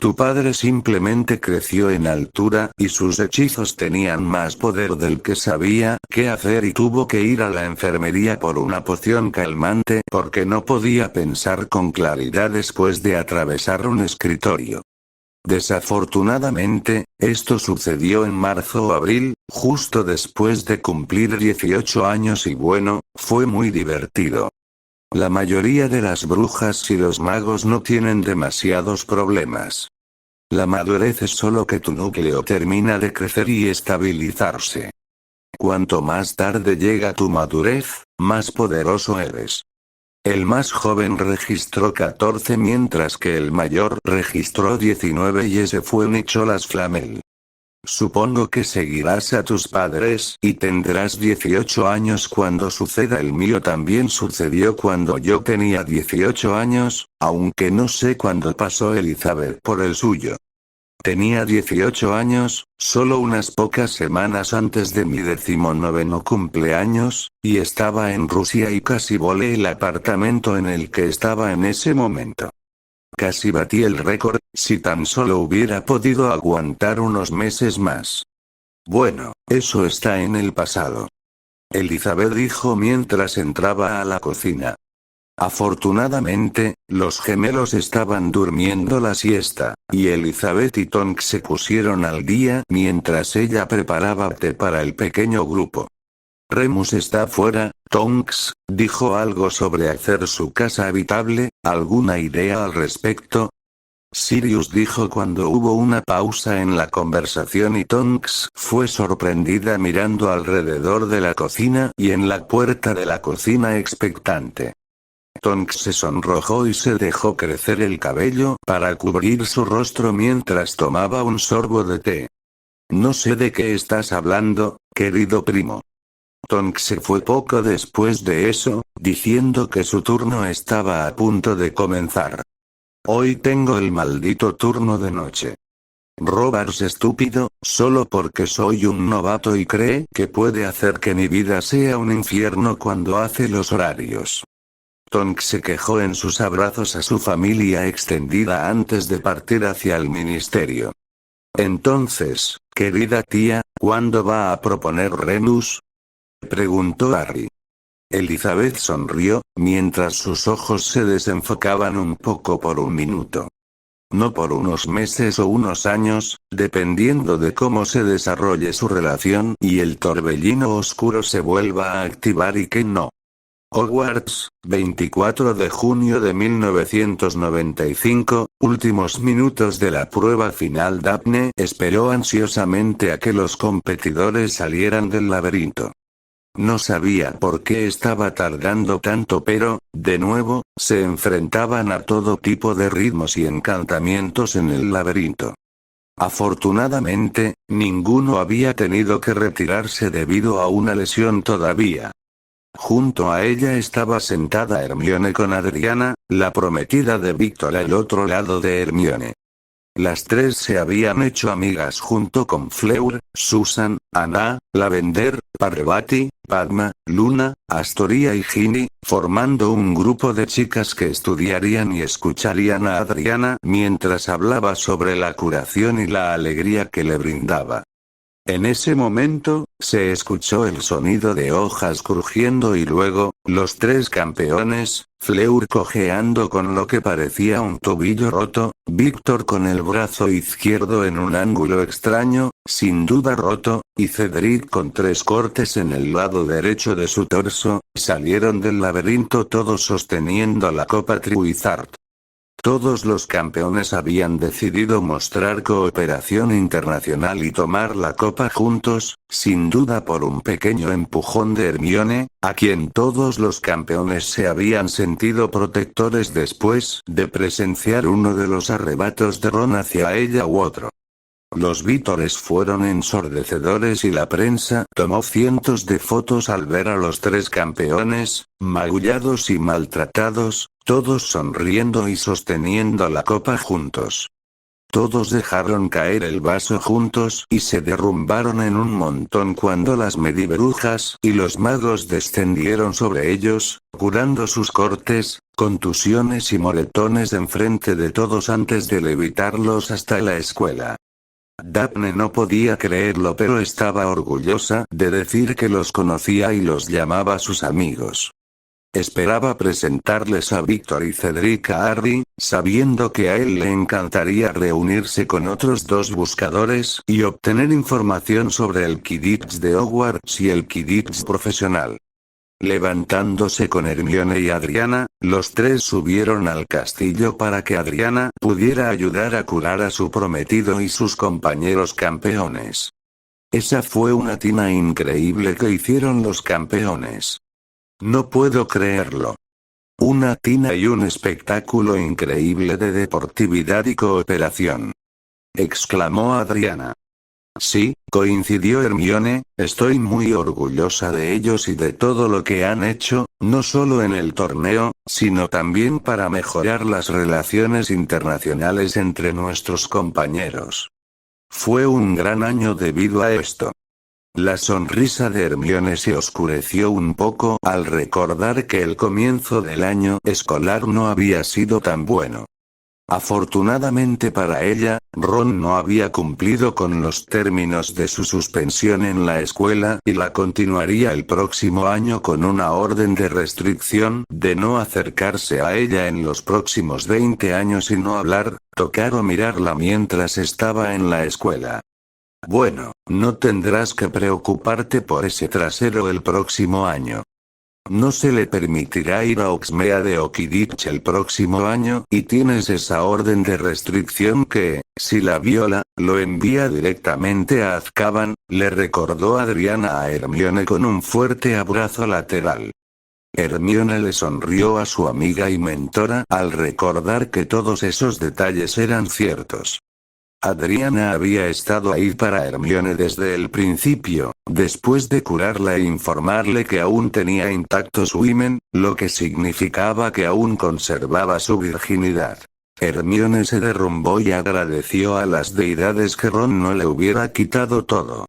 Tu padre simplemente creció en altura y sus hechizos tenían más poder del que sabía qué hacer y tuvo que ir a la enfermería por una poción calmante porque no podía pensar con claridad después de atravesar un escritorio. Desafortunadamente, esto sucedió en marzo o abril, justo después de cumplir 18 años y bueno, fue muy divertido. La mayoría de las brujas y los magos no tienen demasiados problemas. La madurez es solo que tu núcleo termina de crecer y estabilizarse. Cuanto más tarde llega tu madurez, más poderoso eres. El más joven registró 14 mientras que el mayor registró 19 y ese fue Nicholas Flamel. Supongo que seguirás a tus padres y tendrás 18 años cuando suceda. El mío también sucedió cuando yo tenía 18 años, aunque no sé cuándo pasó Elizabeth por el suyo. Tenía 18 años, solo unas pocas semanas antes de mi 19º cumpleaños, y estaba en Rusia y casi volé el apartamento en el que estaba en ese momento. Casi batí el récord, si tan solo hubiera podido aguantar unos meses más. Bueno, eso está en el pasado. Elizabeth dijo mientras entraba a la cocina. Afortunadamente, los gemelos estaban durmiendo la siesta, y Elizabeth y Tonks se pusieron al día mientras ella preparaba té para el pequeño grupo. Remus está fuera, Tonks, dijo algo sobre hacer su casa habitable, ¿alguna idea al respecto? Sirius dijo cuando hubo una pausa en la conversación y Tonks fue sorprendida mirando alrededor de la cocina y en la puerta de la cocina expectante. Tonks se sonrojó y se dejó crecer el cabello para cubrir su rostro mientras tomaba un sorbo de té. No sé de qué estás hablando, querido primo. Tonks se fue poco después de eso, diciendo que su turno estaba a punto de comenzar. Hoy tengo el maldito turno de noche. Robards estúpido, solo porque soy un novato y cree que puede hacer que mi vida sea un infierno cuando hace los horarios. Tonks se quejó en sus abrazos a su familia extendida antes de partir hacia el ministerio. Entonces, querida tía, ¿cuándo va a proponer Remus? Preguntó Harry. Elizabeth sonrió, mientras sus ojos se desenfocaban un poco por un minuto. No por unos meses o unos años, dependiendo de cómo se desarrolle su relación y el torbellino oscuro se vuelva a activar y que no. Hogwarts, 24 de junio de 1995, últimos minutos de la prueba final. Daphne esperó ansiosamente a que los competidores salieran del laberinto. No sabía por qué estaba tardando tanto, pero, de nuevo, se enfrentaban a todo tipo de ritmos y encantamientos en el laberinto. Afortunadamente, ninguno había tenido que retirarse debido a una lesión todavía. Junto a ella estaba sentada Hermione con Adriana, la prometida de Víctor al otro lado de Hermione. Las tres se habían hecho amigas junto con Fleur, Susan, Anna, Lavender, Parvati, Padma, Luna, Astoria y Ginny, formando un grupo de chicas que estudiarían y escucharían a Adriana mientras hablaba sobre la curación y la alegría que le brindaba. En ese momento, se escuchó el sonido de hojas crujiendo y luego, los tres campeones, Fleur cojeando con lo que parecía un tobillo roto, Víctor con el brazo izquierdo en un ángulo extraño, sin duda roto, y Cedric con 3 cortes en el lado derecho de su torso, salieron del laberinto todos sosteniendo la copa Triwizard. Todos los campeones habían decidido mostrar cooperación internacional y tomar la copa juntos, sin duda por un pequeño empujón de Hermione, a quien todos los campeones se habían sentido protectores después de presenciar uno de los arrebatos de Ron hacia ella u otro. Los vítores fueron ensordecedores y la prensa tomó cientos de fotos al ver a los tres campeones, magullados y maltratados, todos sonriendo y sosteniendo la copa juntos. Todos dejaron caer el vaso juntos y se derrumbaron en un montón cuando las medibrujas y los magos descendieron sobre ellos, curando sus cortes, contusiones y moretones enfrente de todos antes de levitarlos hasta la escuela. Daphne no podía creerlo, pero estaba orgullosa de decir que los conocía y los llamaba sus amigos. Esperaba presentarles a Víctor y Cedric a Harry, sabiendo que a él le encantaría reunirse con otros dos buscadores y obtener información sobre el Quidditch de Hogwarts y el Quidditch profesional. Levantándose con Hermione y Adriana, los tres subieron al castillo para que Adriana pudiera ayudar a curar a su prometido y sus compañeros campeones. Esa fue una tina increíble que hicieron los campeones. No puedo creerlo. Una tina y un espectáculo increíble de deportividad y cooperación. Exclamó Adriana. Sí, coincidió Hermione, estoy muy orgullosa de ellos y de todo lo que han hecho, no solo en el torneo, sino también para mejorar las relaciones internacionales entre nuestros compañeros. Fue un gran año debido a esto. La sonrisa de Hermione se oscureció un poco al recordar que el comienzo del año escolar no había sido tan bueno. Afortunadamente para ella, Ron no había cumplido con los términos de su suspensión en la escuela y la continuaría el próximo año con una orden de restricción de no acercarse a ella en los próximos 20 años y no hablar, tocar o mirarla mientras estaba en la escuela. Bueno, no tendrás que preocuparte por ese trasero el próximo año. No se le permitirá ir a Hogsmeade o Quidditch el próximo año y tienes esa orden de restricción que, si la viola, lo envía directamente a Azkaban, le recordó Adriana a Hermione con un fuerte abrazo lateral. Hermione le sonrió a su amiga y mentora al recordar que todos esos detalles eran ciertos. Adriana había estado ahí para Hermione desde el principio, después de curarla e informarle que aún tenía intacto su himen, lo que significaba que aún conservaba su virginidad. Hermione se derrumbó y agradeció a las deidades que Ron no le hubiera quitado todo.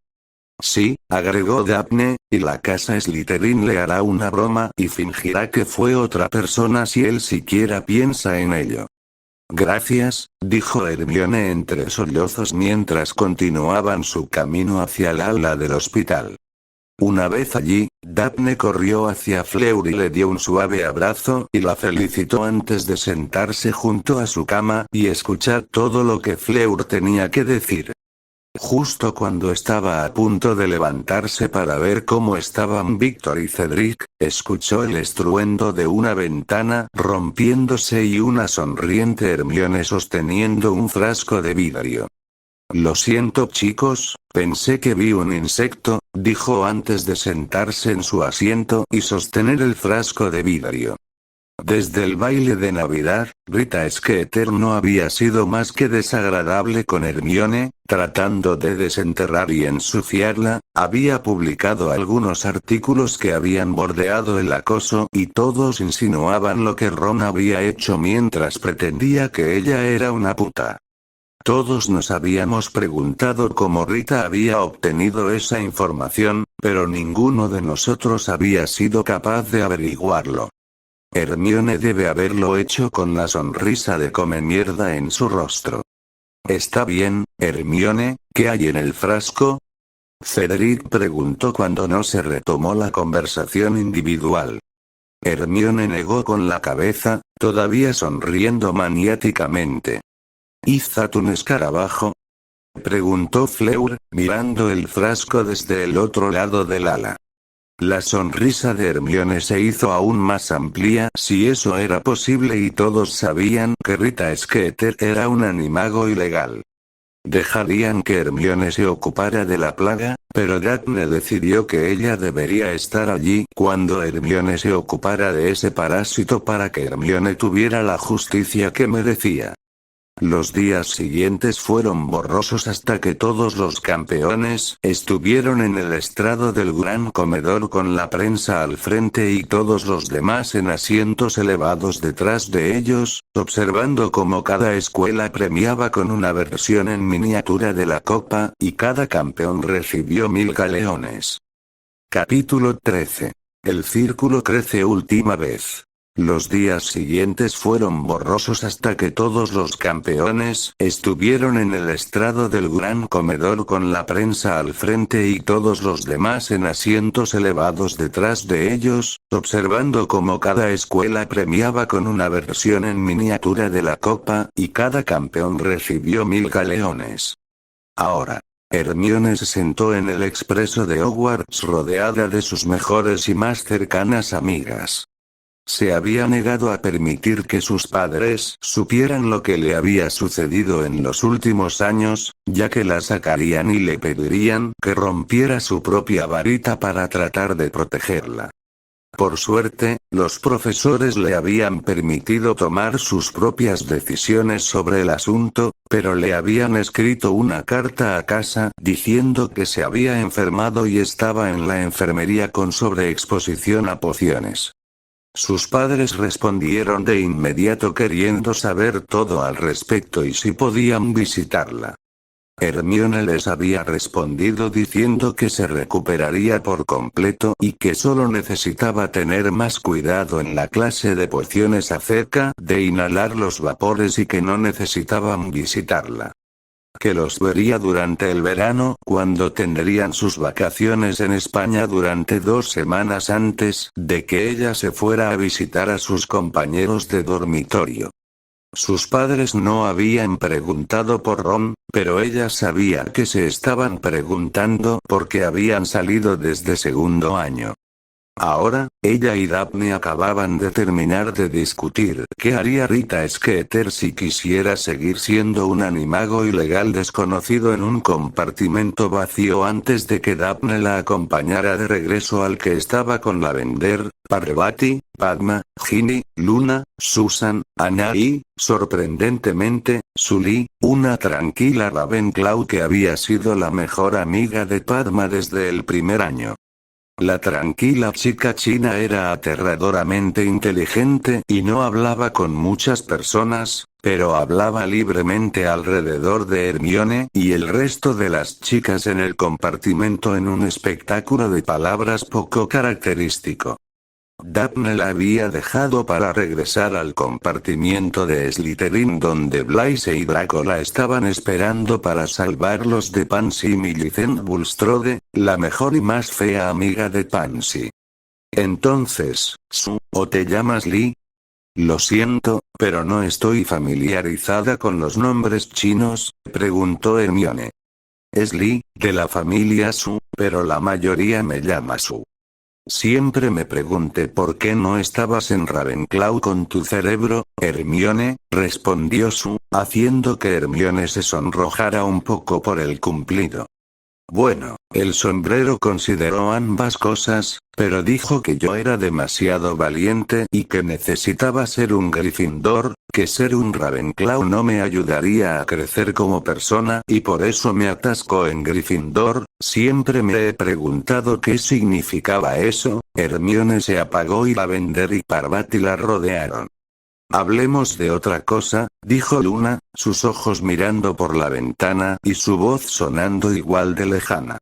Sí, agregó Daphne, y la casa Slytherin le hará una broma y fingirá que fue otra persona si él siquiera piensa en ello. Gracias, dijo Hermione entre sollozos mientras continuaban su camino hacia el ala del hospital. Una vez allí, Daphne corrió hacia Fleur y le dio un suave abrazo y la felicitó antes de sentarse junto a su cama y escuchar todo lo que Fleur tenía que decir. Justo cuando estaba a punto de levantarse para ver cómo estaban Víctor y Cedric, escuchó el estruendo de una ventana rompiéndose y una sonriente Hermione sosteniendo un frasco de vidrio. Lo siento chicos, pensé que vi un insecto, dijo antes de sentarse en su asiento y sostener el frasco de vidrio. Desde el baile de Navidad, Rita Skeeter no había sido más que desagradable con Hermione, tratando de desenterrar y ensuciarla, había publicado algunos artículos que habían bordeado el acoso y todos insinuaban lo que Ron había hecho mientras pretendía que ella era una puta. Todos nos habíamos preguntado cómo Rita había obtenido esa información, pero ninguno de nosotros había sido capaz de averiguarlo. Hermione debe haberlo hecho con la sonrisa de come mierda en su rostro. Está bien, Hermione, ¿qué hay en el frasco? Cedric preguntó cuando no se retomó la conversación individual. Hermione negó con la cabeza, todavía sonriendo maniáticamente. ¿Izat un escarabajo? Preguntó Fleur, mirando el frasco desde el otro lado del ala. La sonrisa de Hermione se hizo aún más amplia si eso era posible y todos sabían que Rita Skeeter era un animago ilegal. Dejarían que Hermione se ocupara de la plaga, pero Daphne decidió que ella debería estar allí cuando Hermione se ocupara de ese parásito para que Hermione tuviera la justicia que merecía. Los días siguientes fueron borrosos hasta que todos los campeones estuvieron en el estrado del gran comedor con la prensa al frente y todos los demás en asientos elevados detrás de ellos, observando cómo cada escuela premiaba con una versión en miniatura de la copa, y cada campeón recibió 1000 galeones. Capítulo 13. El círculo crece última vez. Los días siguientes fueron borrosos hasta que todos los campeones estuvieron en el estrado del gran comedor con la prensa al frente y todos los demás en asientos elevados detrás de ellos, observando cómo cada escuela premiaba con una versión en miniatura de la copa, y cada campeón recibió 1000 galeones. Ahora, Hermione se sentó en el expreso de Hogwarts rodeada de sus mejores y más cercanas amigas. Se había negado a permitir que sus padres supieran lo que le había sucedido en los últimos años, ya que la sacarían y le pedirían que rompiera su propia varita para tratar de protegerla. Por suerte, los profesores le habían permitido tomar sus propias decisiones sobre el asunto, pero le habían escrito una carta a casa diciendo que se había enfermado y estaba en la enfermería con sobreexposición a pociones. Sus padres respondieron de inmediato queriendo saber todo al respecto y si podían visitarla. Hermione les había respondido diciendo que se recuperaría por completo y que solo necesitaba tener más cuidado en la clase de pociones acerca de inhalar los vapores y que no necesitaban visitarla. Que los vería durante el verano, cuando tendrían sus vacaciones en España durante 2 semanas antes de que ella se fuera a visitar a sus compañeros de dormitorio. Sus padres no habían preguntado por Ron, pero ella sabía que se estaban preguntando porque habían salido desde segundo año. Ahora, ella y Daphne acababan de terminar de discutir qué haría Rita Skeeter si quisiera seguir siendo un animago ilegal desconocido en un compartimento vacío antes de que Daphne la acompañara de regreso al que estaba con Lavender, Parvati, Padma, Ginny, Luna, Susan, Anna y, sorprendentemente, Sully, una tranquila Ravenclaw que había sido la mejor amiga de Padma desde el primer año. La tranquila chica china era aterradoramente inteligente y no hablaba con muchas personas, pero hablaba libremente alrededor de Hermione y el resto de las chicas en el compartimento en un espectáculo de palabras poco característico. Daphne la había dejado para regresar al compartimiento de Slytherin donde Blaise y Draco la estaban esperando para salvarlos de Pansy y Millicent Bulstrode, la mejor y más fea amiga de Pansy. Entonces, ¿o te llamas Lee? Lo siento, pero no estoy familiarizada con los nombres chinos, preguntó Hermione. Es Lee, de la familia Su, pero la mayoría me llama Su. Siempre me pregunté por qué no estabas en Ravenclaw con tu cerebro, Hermione, respondió Su, haciendo que Hermione se sonrojara un poco por el cumplido. Bueno, el sombrero consideró ambas cosas, pero dijo que yo era demasiado valiente y que necesitaba ser un Gryffindor, que ser un Ravenclaw no me ayudaría a crecer como persona y por eso me atascó en Gryffindor. Siempre me he preguntado qué significaba eso. Hermione se apagó y Lavender y Parvati la rodearon. Hablemos de otra cosa, dijo Luna, sus ojos mirando por la ventana y su voz sonando igual de lejana.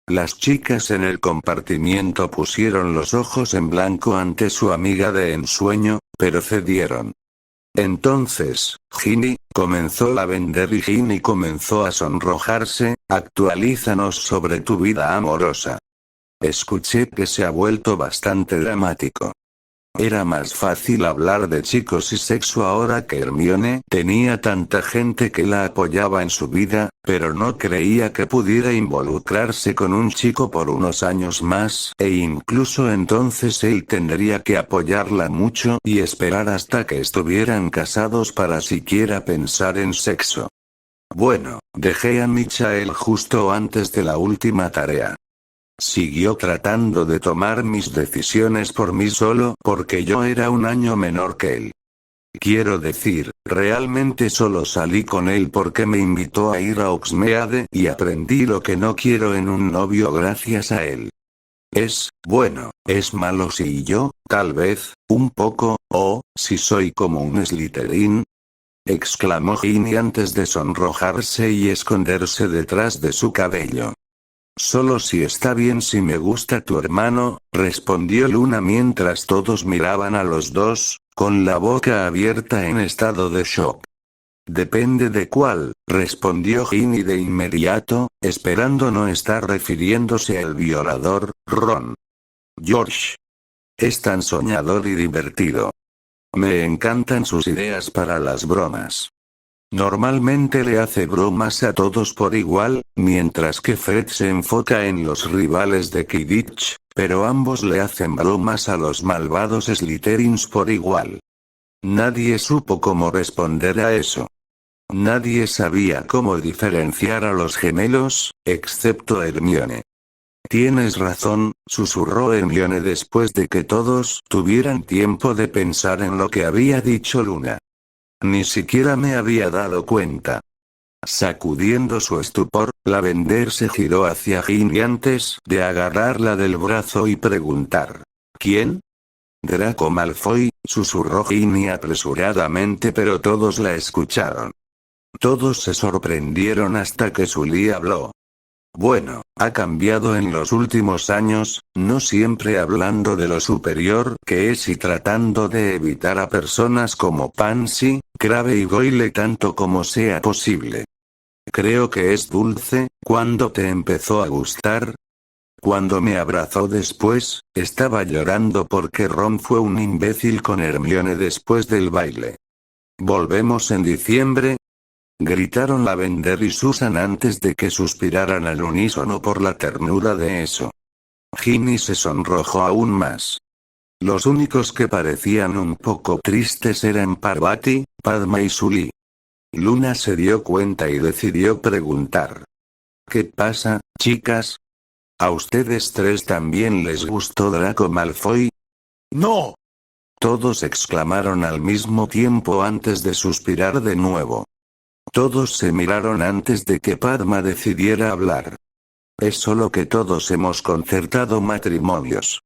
Las chicas en el compartimiento pusieron los ojos en blanco ante su amiga de ensueño, pero cedieron. Entonces, Ginny, comenzó Lavender y Ginny comenzó a sonrojarse, actualízanos sobre tu vida amorosa. Escuché que se ha vuelto bastante dramático. Era más fácil hablar de chicos y sexo ahora que Hermione tenía tanta gente que la apoyaba en su vida, pero no creía que pudiera involucrarse con un chico por unos años más, e incluso entonces él tendría que apoyarla mucho y esperar hasta que estuvieran casados para siquiera pensar en sexo. Bueno, dejé a Michael justo antes de la última tarea. Siguió tratando de tomar mis decisiones por mí solo porque yo era un año menor que él. Quiero decir, realmente solo salí con él porque me invitó a ir a Hogsmeade y aprendí lo que no quiero en un novio gracias a él. Bueno, es malo si yo, tal vez, un poco, o, si soy como un Slytherin, exclamó Ginny antes de sonrojarse y esconderse detrás de su cabello. Solo si está bien si me gusta tu hermano, respondió Luna mientras todos miraban a los dos, con la boca abierta en estado de shock. Depende de cuál, respondió Ginny de inmediato, esperando no estar refiriéndose al violador, Ron. George. Es tan soñador y divertido. Me encantan sus ideas para las bromas. Normalmente le hace bromas a todos por igual, mientras que Fred se enfoca en los rivales de Quidditch, pero ambos le hacen bromas a los malvados Slytherins por igual. Nadie supo cómo responder a eso. Nadie sabía cómo diferenciar a los gemelos, excepto Hermione. Tienes razón, susurró Hermione después de que todos tuvieran tiempo de pensar en lo que había dicho Luna. Ni siquiera me había dado cuenta. Sacudiendo su estupor, Lavender se giró hacia Ginny antes de agarrarla del brazo y preguntar. ¿Quién? Draco Malfoy, susurró Ginny apresuradamente, pero todos la escucharon. Todos se sorprendieron hasta que Sully habló. Bueno, ha cambiado en los últimos años, no siempre hablando de lo superior que es y tratando de evitar a personas como Pansy, Crabbe y Goyle tanto como sea posible. Creo que es dulce. ¿Cuándo te empezó a gustar? Cuando me abrazó después, estaba llorando porque Ron fue un imbécil con Hermione después del baile. ¿Volvemos en diciembre? Gritaron Lavender y Susan antes de que suspiraran al unísono por la ternura de eso. Ginny se sonrojó aún más. Los únicos que parecían un poco tristes eran Parvati, Padma y Sully. Luna se dio cuenta y decidió preguntar. ¿Qué pasa, chicas? ¿A ustedes tres también les gustó Draco Malfoy? ¡No! Todos exclamaron al mismo tiempo antes de suspirar de nuevo. Todos se miraron antes de que Padma decidiera hablar. Es solo que todos hemos concertado matrimonios.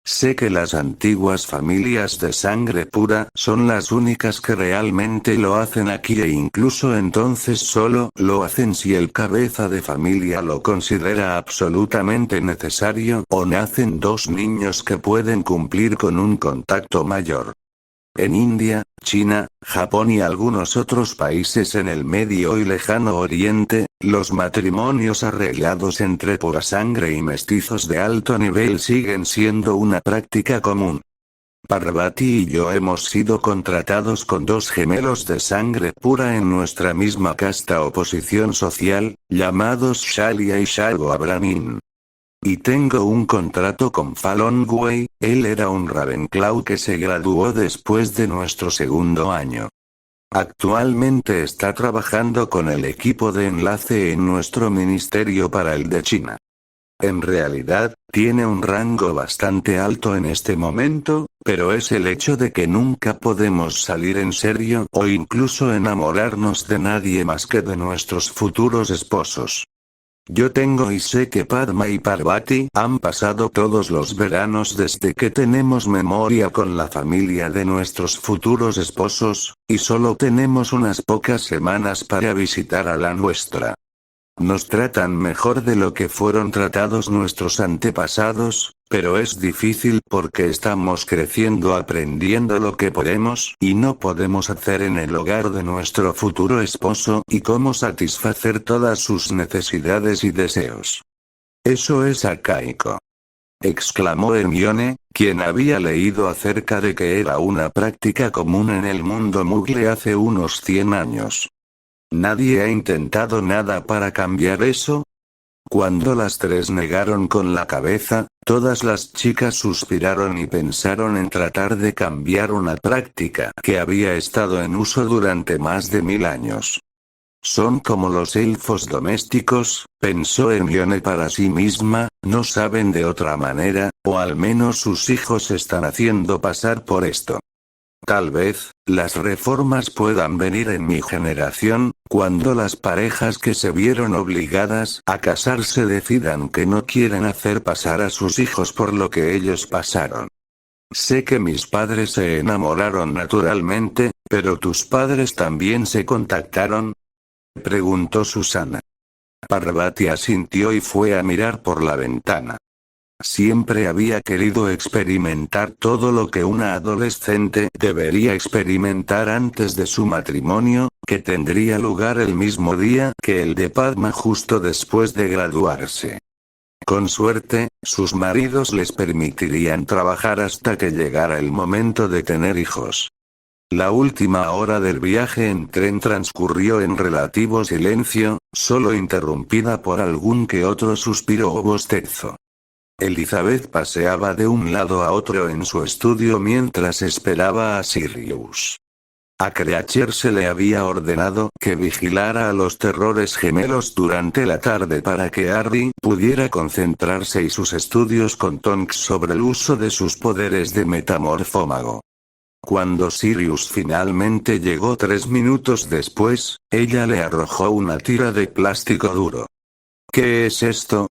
Sé que las antiguas familias de sangre pura son las únicas que realmente lo hacen aquí e incluso entonces solo lo hacen si el cabeza de familia lo considera absolutamente necesario o nacen dos niños que pueden cumplir con un contacto mayor. En India, China, Japón y algunos otros países en el Medio y Lejano Oriente, los matrimonios arreglados entre pura sangre y mestizos de alto nivel siguen siendo una práctica común. Parvati y yo hemos sido contratados con dos gemelos de sangre pura en nuestra misma casta o posición social, llamados Shalia y Shalvo Abramin. Y tengo un contrato con Fallon Way, él era un Ravenclaw que se graduó después de nuestro segundo año. Actualmente está trabajando con el equipo de enlace en nuestro ministerio para el de China. En realidad, tiene un rango bastante alto en este momento, pero es el hecho de que nunca podemos salir en serio o incluso enamorarnos de nadie más que de nuestros futuros esposos. Yo tengo y sé que Padma y Parvati han pasado todos los veranos desde que tenemos memoria con la familia de nuestros futuros esposos, y solo tenemos unas pocas semanas para visitar a la nuestra. Nos tratan mejor de lo que fueron tratados nuestros antepasados, pero es difícil porque estamos creciendo aprendiendo lo que podemos y no podemos hacer en el hogar de nuestro futuro esposo y cómo satisfacer todas sus necesidades y deseos. Eso es arcaico. Exclamó Hermione, quien había leído acerca de que era una práctica común en el mundo Muggle hace unos 100 años. ¿Nadie ha intentado nada para cambiar eso? Cuando las tres negaron con la cabeza, todas las chicas suspiraron y pensaron en tratar de cambiar una práctica que había estado en uso durante más de 1000 años. Son como los elfos domésticos, pensó Hermione para sí misma, no saben de otra manera, o al menos sus hijos están haciendo pasar por esto. Tal vez, las reformas puedan venir en mi generación, cuando las parejas que se vieron obligadas a casarse decidan que no quieren hacer pasar a sus hijos por lo que ellos pasaron. Sé que mis padres se enamoraron naturalmente, pero ¿tus padres también se contactaron?, preguntó Susana. Parvati asintió y fue a mirar por la ventana. Siempre había querido experimentar todo lo que una adolescente debería experimentar antes de su matrimonio, que tendría lugar el mismo día que el de Padma justo después de graduarse. Con suerte, sus maridos les permitirían trabajar hasta que llegara el momento de tener hijos. La última hora del viaje en tren transcurrió en relativo silencio, solo interrumpida por algún que otro suspiro o bostezo. Elizabeth paseaba de un lado a otro en su estudio mientras esperaba a Sirius. A Creacher se le había ordenado que vigilara a los terrores gemelos durante la tarde para que Harry pudiera concentrarse y sus estudios con Tonks sobre el uso de sus poderes de metamorfómago. Cuando Sirius finalmente llegó 3 minutos después, ella le arrojó una tira de plástico duro. ¿Qué es esto?,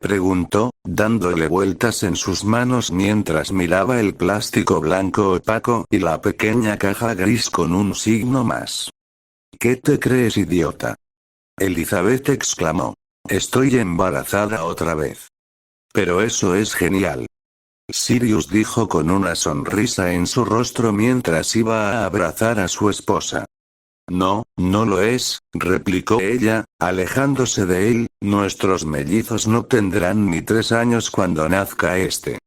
preguntó, dándole vueltas en sus manos mientras miraba el plástico blanco opaco y la pequeña caja gris con un signo más. ¿Qué te crees, idiota?, Elizabeth exclamó. Estoy embarazada otra vez. Pero eso es genial. Sirius dijo con una sonrisa en su rostro mientras iba a abrazar a su esposa. No, no lo es, replicó ella, alejándose de él. Nuestros mellizos no tendrán ni 3 años cuando nazca este.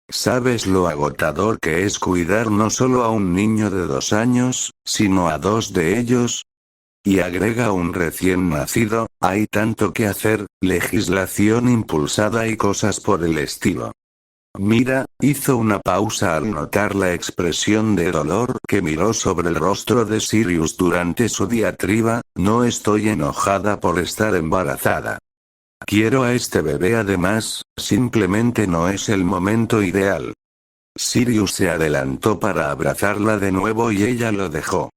¿Sabes lo agotador que es cuidar no solo a un niño de 2 años, sino a 2 de ellos? Y agrega un recién nacido, hay tanto que hacer, legislación impulsada y cosas por el estilo. Mira, hizo una pausa al notar la expresión de dolor que miró sobre el rostro de Sirius durante su diatriba. No estoy enojada por estar embarazada. Quiero a este bebé además, simplemente no es el momento ideal. Sirius se adelantó para abrazarla de nuevo y ella lo dejó.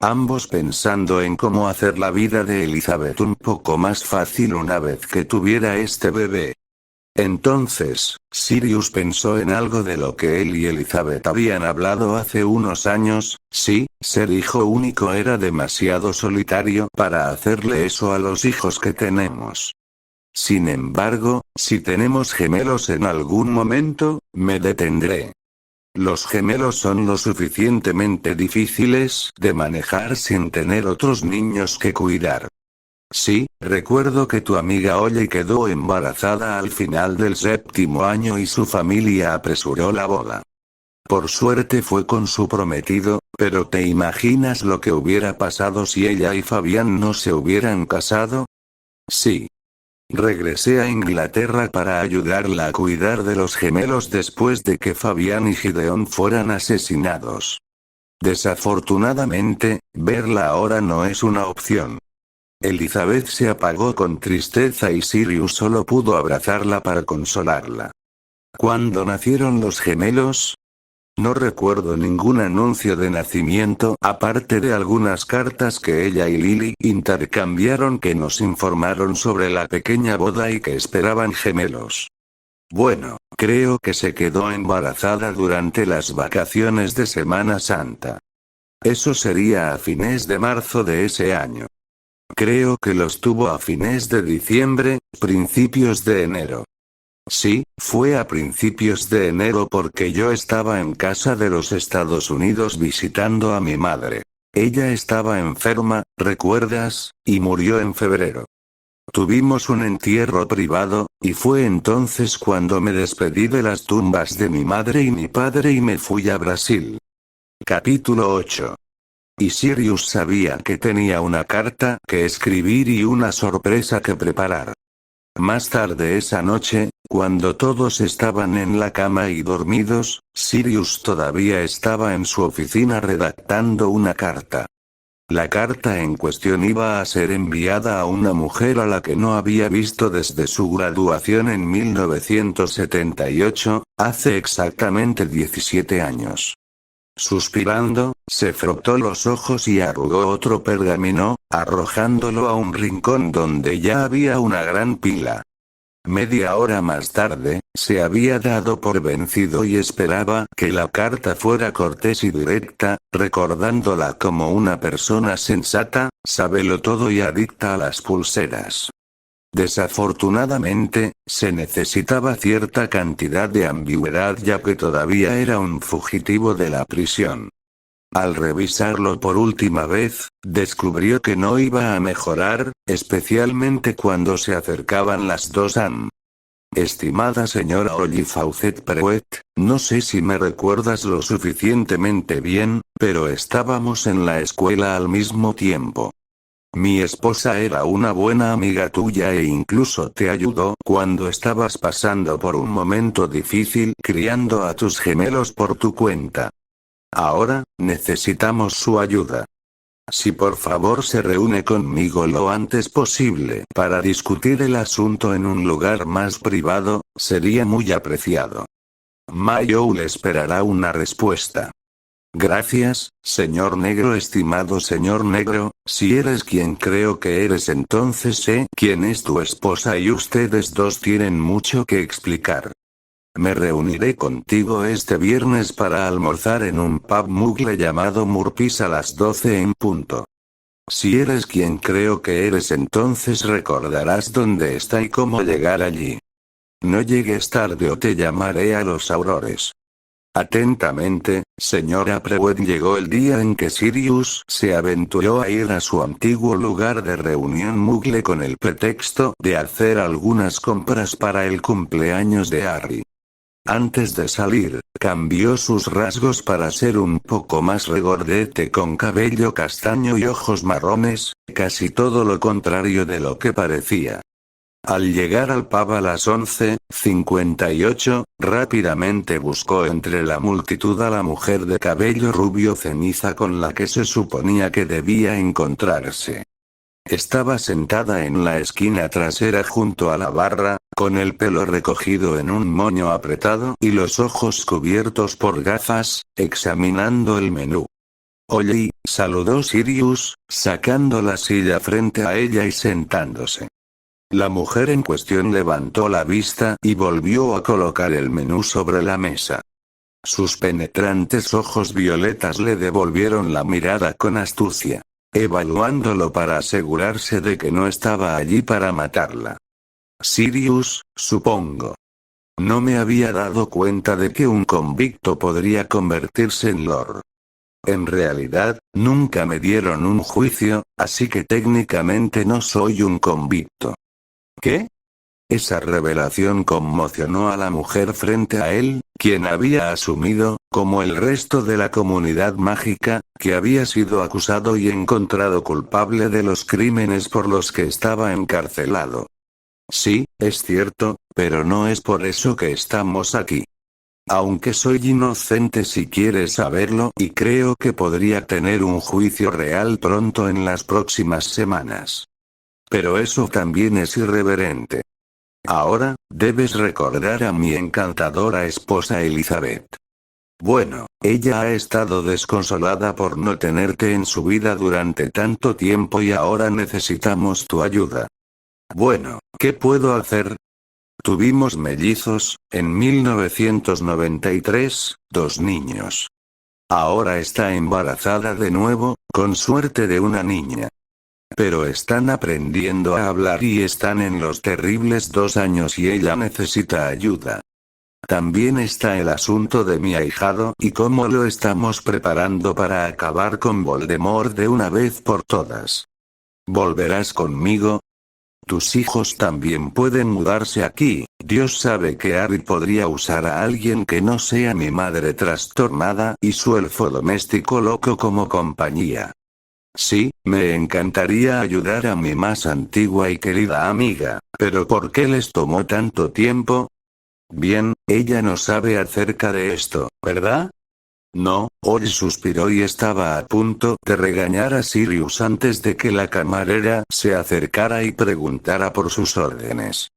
Ambos pensando en cómo hacer la vida de Elizabeth un poco más fácil una vez que tuviera este bebé. Entonces, Sirius pensó en algo de lo que él y Elizabeth habían hablado hace unos años. Sí, ser hijo único era demasiado solitario para hacerle eso a los hijos que tenemos. Sin embargo, si tenemos gemelos en algún momento, me detendré. Los gemelos son lo suficientemente difíciles de manejar sin tener otros niños que cuidar. Sí, recuerdo que tu amiga Ollie quedó embarazada al final del 7º año y su familia apresuró la boda. Por suerte fue con su prometido, pero ¿te imaginas lo que hubiera pasado si ella y Fabián no se hubieran casado? Sí. Regresé a Inglaterra para ayudarla a cuidar de los gemelos después de que Fabián y Gideon fueran asesinados. Desafortunadamente, verla ahora no es una opción. Elizabeth se apagó con tristeza y Sirius solo pudo abrazarla para consolarla. ¿Cuándo nacieron los gemelos? No recuerdo ningún anuncio de nacimiento aparte de algunas cartas que ella y Lily intercambiaron que nos informaron sobre la pequeña boda y que esperaban gemelos. Bueno, creo que se quedó embarazada durante las vacaciones de Semana Santa. Eso sería a fines de marzo de ese año. Creo que los tuvo a fines de diciembre, principios de enero. Sí, fue a principios de enero porque yo estaba en casa de los Estados Unidos visitando a mi madre. Ella estaba enferma, ¿recuerdas?, y murió en febrero. Tuvimos un entierro privado, y fue entonces cuando me despedí de las tumbas de mi madre y mi padre y me fui a Brasil. Capítulo 8. Y Sirius sabía que tenía una carta que escribir y una sorpresa que preparar. Más tarde esa noche, cuando todos estaban en la cama y dormidos, Sirius todavía estaba en su oficina redactando una carta. La carta en cuestión iba a ser enviada a una mujer a la que no había visto desde su graduación en 1978, hace exactamente 17 años. Suspirando, se frotó los ojos y arrugó otro pergamino, arrojándolo a un rincón donde ya había una gran pila. Media hora más tarde, se había dado por vencido y esperaba que la carta fuera cortés y directa, recordándola como una persona sensata, sábelo todo y adicta a las pulseras. Desafortunadamente, se necesitaba cierta cantidad de ambigüedad ya que todavía era un fugitivo de la prisión. Al revisarlo por última vez, descubrió que no iba a mejorar, especialmente cuando se acercaban las 2 am. Estimada señora Ollie Fawcett Pruitt, no sé si me recuerdas lo suficientemente bien, pero estábamos en la escuela al mismo tiempo. Mi esposa era una buena amiga tuya e incluso te ayudó cuando estabas pasando por un momento difícil criando a tus gemelos por tu cuenta. Ahora, necesitamos su ayuda. Si por favor se reúne conmigo lo antes posible para discutir el asunto en un lugar más privado, sería muy apreciado. Mayou le esperará una respuesta. Gracias, señor Negro. Estimado señor Negro, si eres quien creo que eres, entonces sé quién es tu esposa y ustedes dos tienen mucho que explicar. Me reuniré contigo este viernes para almorzar en un pub mugle llamado Murphy's a las 12 en punto. Si eres quien creo que eres, entonces recordarás dónde está y cómo llegar allí. No llegues tarde o te llamaré a los aurores. Atentamente, señora Pruitt. Llegó el día en que Sirius se aventuró a ir a su antiguo lugar de reunión mugle con el pretexto de hacer algunas compras para el cumpleaños de Harry. Antes de salir, cambió sus rasgos para ser un poco más regordete con cabello castaño y ojos marrones, casi todo lo contrario de lo que parecía. Al llegar al pub a las 11:58, rápidamente buscó entre la multitud a la mujer de cabello rubio ceniza con la que se suponía que debía encontrarse. Estaba sentada en la esquina trasera junto a la barra, con el pelo recogido en un moño apretado y los ojos cubiertos por gafas, examinando el menú. «Oye», saludó Sirius, sacando la silla frente a ella y sentándose. La mujer en cuestión levantó la vista y volvió a colocar el menú sobre la mesa. Sus penetrantes ojos violetas le devolvieron la mirada con astucia, evaluándolo para asegurarse de que no estaba allí para matarla. Sirius, supongo. No me había dado cuenta de que un convicto podría convertirse en lord. En realidad, nunca me dieron un juicio, así que técnicamente no soy un convicto. ¿Qué? Esa revelación conmocionó a la mujer frente a él, quien había asumido, como el resto de la comunidad mágica, que había sido acusado y encontrado culpable de los crímenes por los que estaba encarcelado. Sí, es cierto, pero no es por eso que estamos aquí. Aunque soy inocente si quieres saberlo, y creo que podría tener un juicio real pronto en las próximas semanas. Pero eso también es irreverente. Ahora, debes recordar a mi encantadora esposa Elizabeth. Bueno, ella ha estado desconsolada por no tenerte en su vida durante tanto tiempo y ahora necesitamos tu ayuda. Bueno, ¿qué puedo hacer? Tuvimos mellizos, en 1993, 2 niños. Ahora está embarazada de nuevo, con suerte de una niña. Pero están aprendiendo a hablar y están en los terribles 2 años y ella necesita ayuda. También está el asunto de mi ahijado y cómo lo estamos preparando para acabar con Voldemort de una vez por todas. ¿Volverás conmigo? Tus hijos también pueden mudarse aquí. Dios sabe que Harry podría usar a alguien que no sea mi madre trastornada y su elfo doméstico loco como compañía. Sí, me encantaría ayudar a mi más antigua y querida amiga, pero ¿por qué les tomó tanto tiempo? Bien, ella no sabe acerca de esto, ¿verdad? No, Oll suspiró y estaba a punto de regañar a Sirius antes de que la camarera se acercara y preguntara por sus órdenes.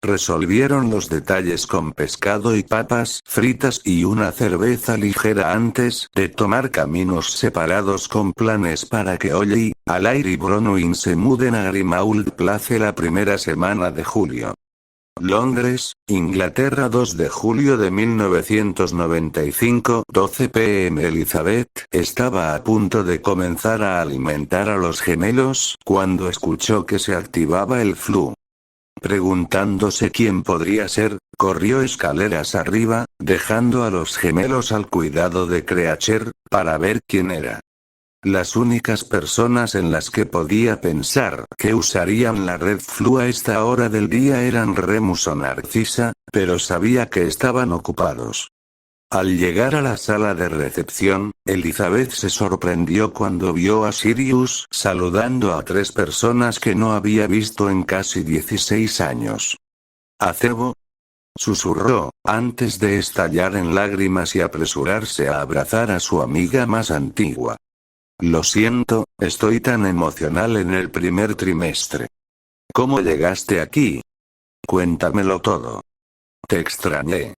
Resolvieron los detalles con pescado y papas fritas y una cerveza ligera antes de tomar caminos separados con planes para que Ollie, Alair y Bronwyn se muden a Grimmauld Place la primera semana de julio. Londres, Inglaterra, 2 de julio de 1995, 12 p.m. Elizabeth estaba a punto de comenzar a alimentar a los gemelos cuando escuchó que se activaba el flu. Preguntándose quién podría ser, corrió escaleras arriba, dejando a los gemelos al cuidado de Creacher, para ver quién era. Las únicas personas en las que podía pensar que usarían la red Flu a esta hora del día eran Remus o Narcisa, pero sabía que estaban ocupados. Al llegar a la sala de recepción, Elizabeth se sorprendió cuando vio a Sirius saludando a 3 personas que no había visto en casi 16 años. «¿Acebo?», susurró, antes de estallar en lágrimas y apresurarse a abrazar a su amiga más antigua. «Lo siento, estoy tan emocional en el primer trimestre». «¿Cómo llegaste aquí? Cuéntamelo todo». «Te extrañé».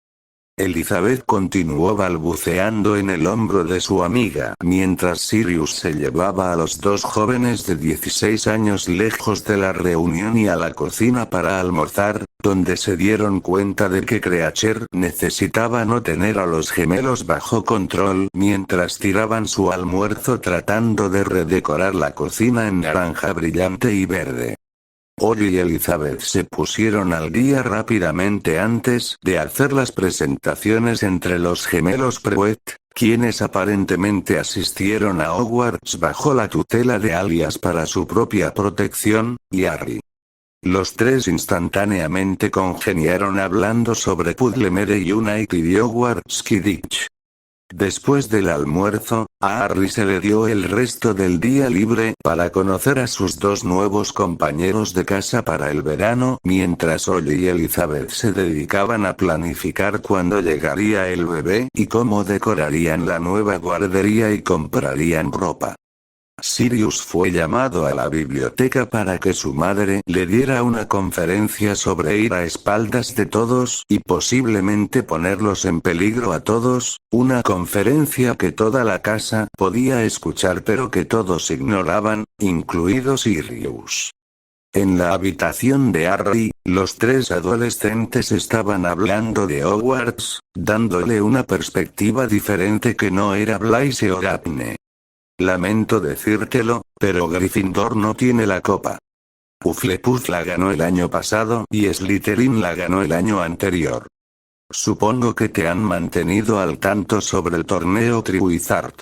Elizabeth continuó balbuceando en el hombro de su amiga mientras Sirius se llevaba a los 2 jóvenes de 16 años lejos de la reunión y a la cocina para almorzar, donde se dieron cuenta de que Creacher necesitaba no tener a los gemelos bajo control mientras tiraban su almuerzo tratando de redecorar la cocina en naranja brillante y verde. Ollie y Elizabeth se pusieron al día rápidamente antes de hacer las presentaciones entre los gemelos Pruitt, quienes aparentemente asistieron a Hogwarts bajo la tutela de Alias para su propia protección, y Harry. Los 3 instantáneamente congeniaron hablando sobre Puzzlemere Unite y Hogwarts Quidditch. Después del almuerzo, a Harry se le dio el resto del día libre para conocer a sus 2 nuevos compañeros de casa para el verano, mientras Ollie y Elizabeth se dedicaban a planificar cuándo llegaría el bebé y cómo decorarían la nueva guardería y comprarían ropa. Sirius fue llamado a la biblioteca para que su madre le diera una conferencia sobre ir a espaldas de todos y posiblemente ponerlos en peligro a todos, una conferencia que toda la casa podía escuchar pero que todos ignoraban, incluido Sirius. En la habitación de Harry, los 3 adolescentes estaban hablando de Hogwarts, dándole una perspectiva diferente que no era Blaise o Daphne. «Lamento decírtelo, pero Gryffindor no tiene la copa. Hufflepuff la ganó el año pasado y Slytherin la ganó el año anterior. Supongo que te han mantenido al tanto sobre el torneo Triwizard».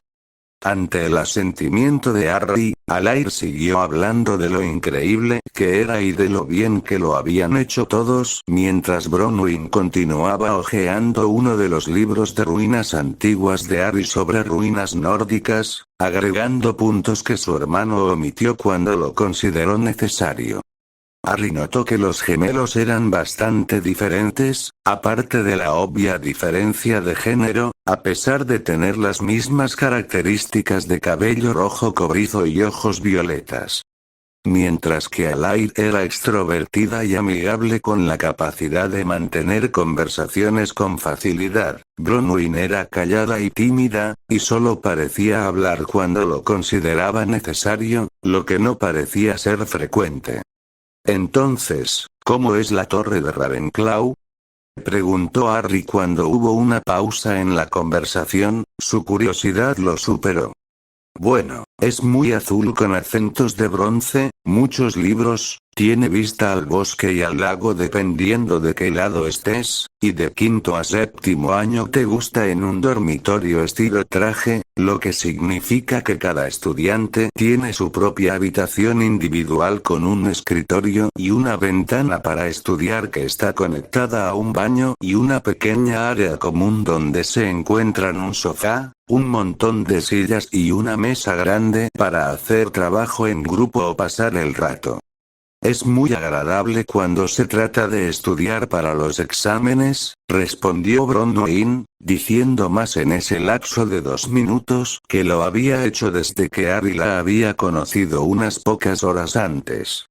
Ante el asentimiento de Harry, Alair siguió hablando de lo increíble que era y de lo bien que lo habían hecho todos, mientras Bronwyn continuaba hojeando uno de los libros de ruinas antiguas de Harry sobre ruinas nórdicas, agregando puntos que su hermano omitió cuando lo consideró necesario. Harry notó que los gemelos eran bastante diferentes, aparte de la obvia diferencia de género, a pesar de tener las mismas características de cabello rojo cobrizo y ojos violetas. Mientras que Alair era extrovertida y amigable con la capacidad de mantener conversaciones con facilidad, Bronwyn era callada y tímida, y solo parecía hablar cuando lo consideraba necesario, lo que no parecía ser frecuente. «Entonces, ¿cómo es la torre de Ravenclaw?», preguntó Harry cuando hubo una pausa en la conversación, su curiosidad lo superó. «Bueno, es muy azul con acentos de bronce, muchos libros, tiene vista al bosque y al lago dependiendo de qué lado estés, y de 5º a 7º año te gusta en un dormitorio estilo traje, lo que significa que cada estudiante tiene su propia habitación individual con un escritorio y una ventana para estudiar que está conectada a un baño y una pequeña área común donde se encuentran un sofá, un montón de sillas y una mesa grande para hacer trabajo en grupo o pasar el rato. Es muy agradable cuando se trata de estudiar para los exámenes», respondió Bronwyn, diciendo más en ese lapso de 2 minutos que lo había hecho desde que Harry la había conocido unas pocas horas antes.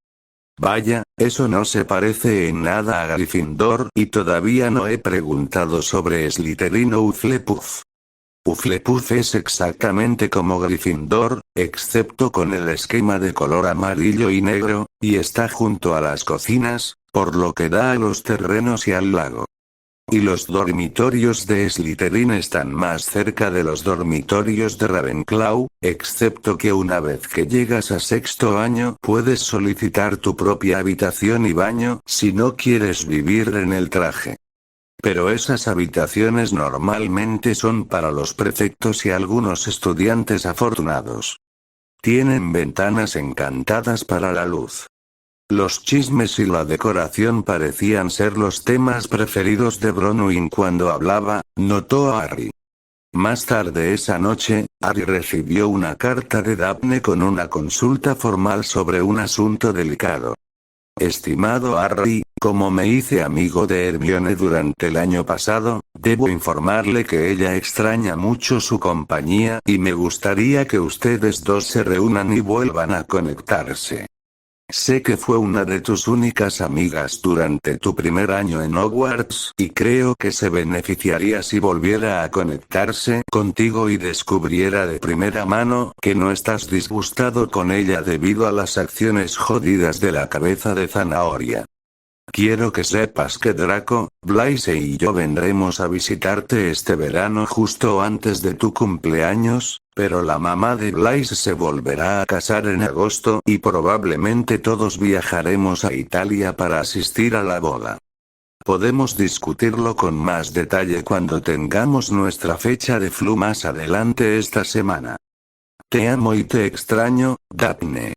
«Vaya, eso no se parece en nada a Gryffindor y todavía no he preguntado sobre Slytherin o Hufflepuff». Hufflepuff es exactamente como Gryffindor, excepto con el esquema de color amarillo y negro, y está junto a las cocinas, por lo que da a los terrenos y al lago. Y los dormitorios de Slytherin están más cerca de los dormitorios de Ravenclaw, excepto que una vez que llegas a sexto año puedes solicitar tu propia habitación y baño si no quieres vivir en el traje. Pero esas habitaciones normalmente son para los prefectos y algunos estudiantes afortunados. Tienen ventanas encantadas para la luz. Los chismes y la decoración parecían ser los temas preferidos de Bronwyn cuando hablaba, notó Harry. Más tarde esa noche, Harry recibió una carta de Daphne con una consulta formal sobre un asunto delicado. Estimado Harry, como me hice amigo de Hermione durante el año pasado, debo informarle que ella extraña mucho su compañía y me gustaría que ustedes dos se reúnan y vuelvan a conectarse. Sé que fue una de tus únicas amigas durante tu primer año en Hogwarts, y creo que se beneficiaría si volviera a conectarse contigo y descubriera de primera mano que no estás disgustado con ella debido a las acciones jodidas de la cabeza de zanahoria. Quiero que sepas que Draco, Blaise y yo vendremos a visitarte este verano justo antes de tu cumpleaños, pero la mamá de Blaise se volverá a casar en agosto y probablemente todos viajaremos a Italia para asistir a la boda. Podemos discutirlo con más detalle cuando tengamos nuestra fecha de flu más adelante esta semana. Te amo y te extraño, Daphne.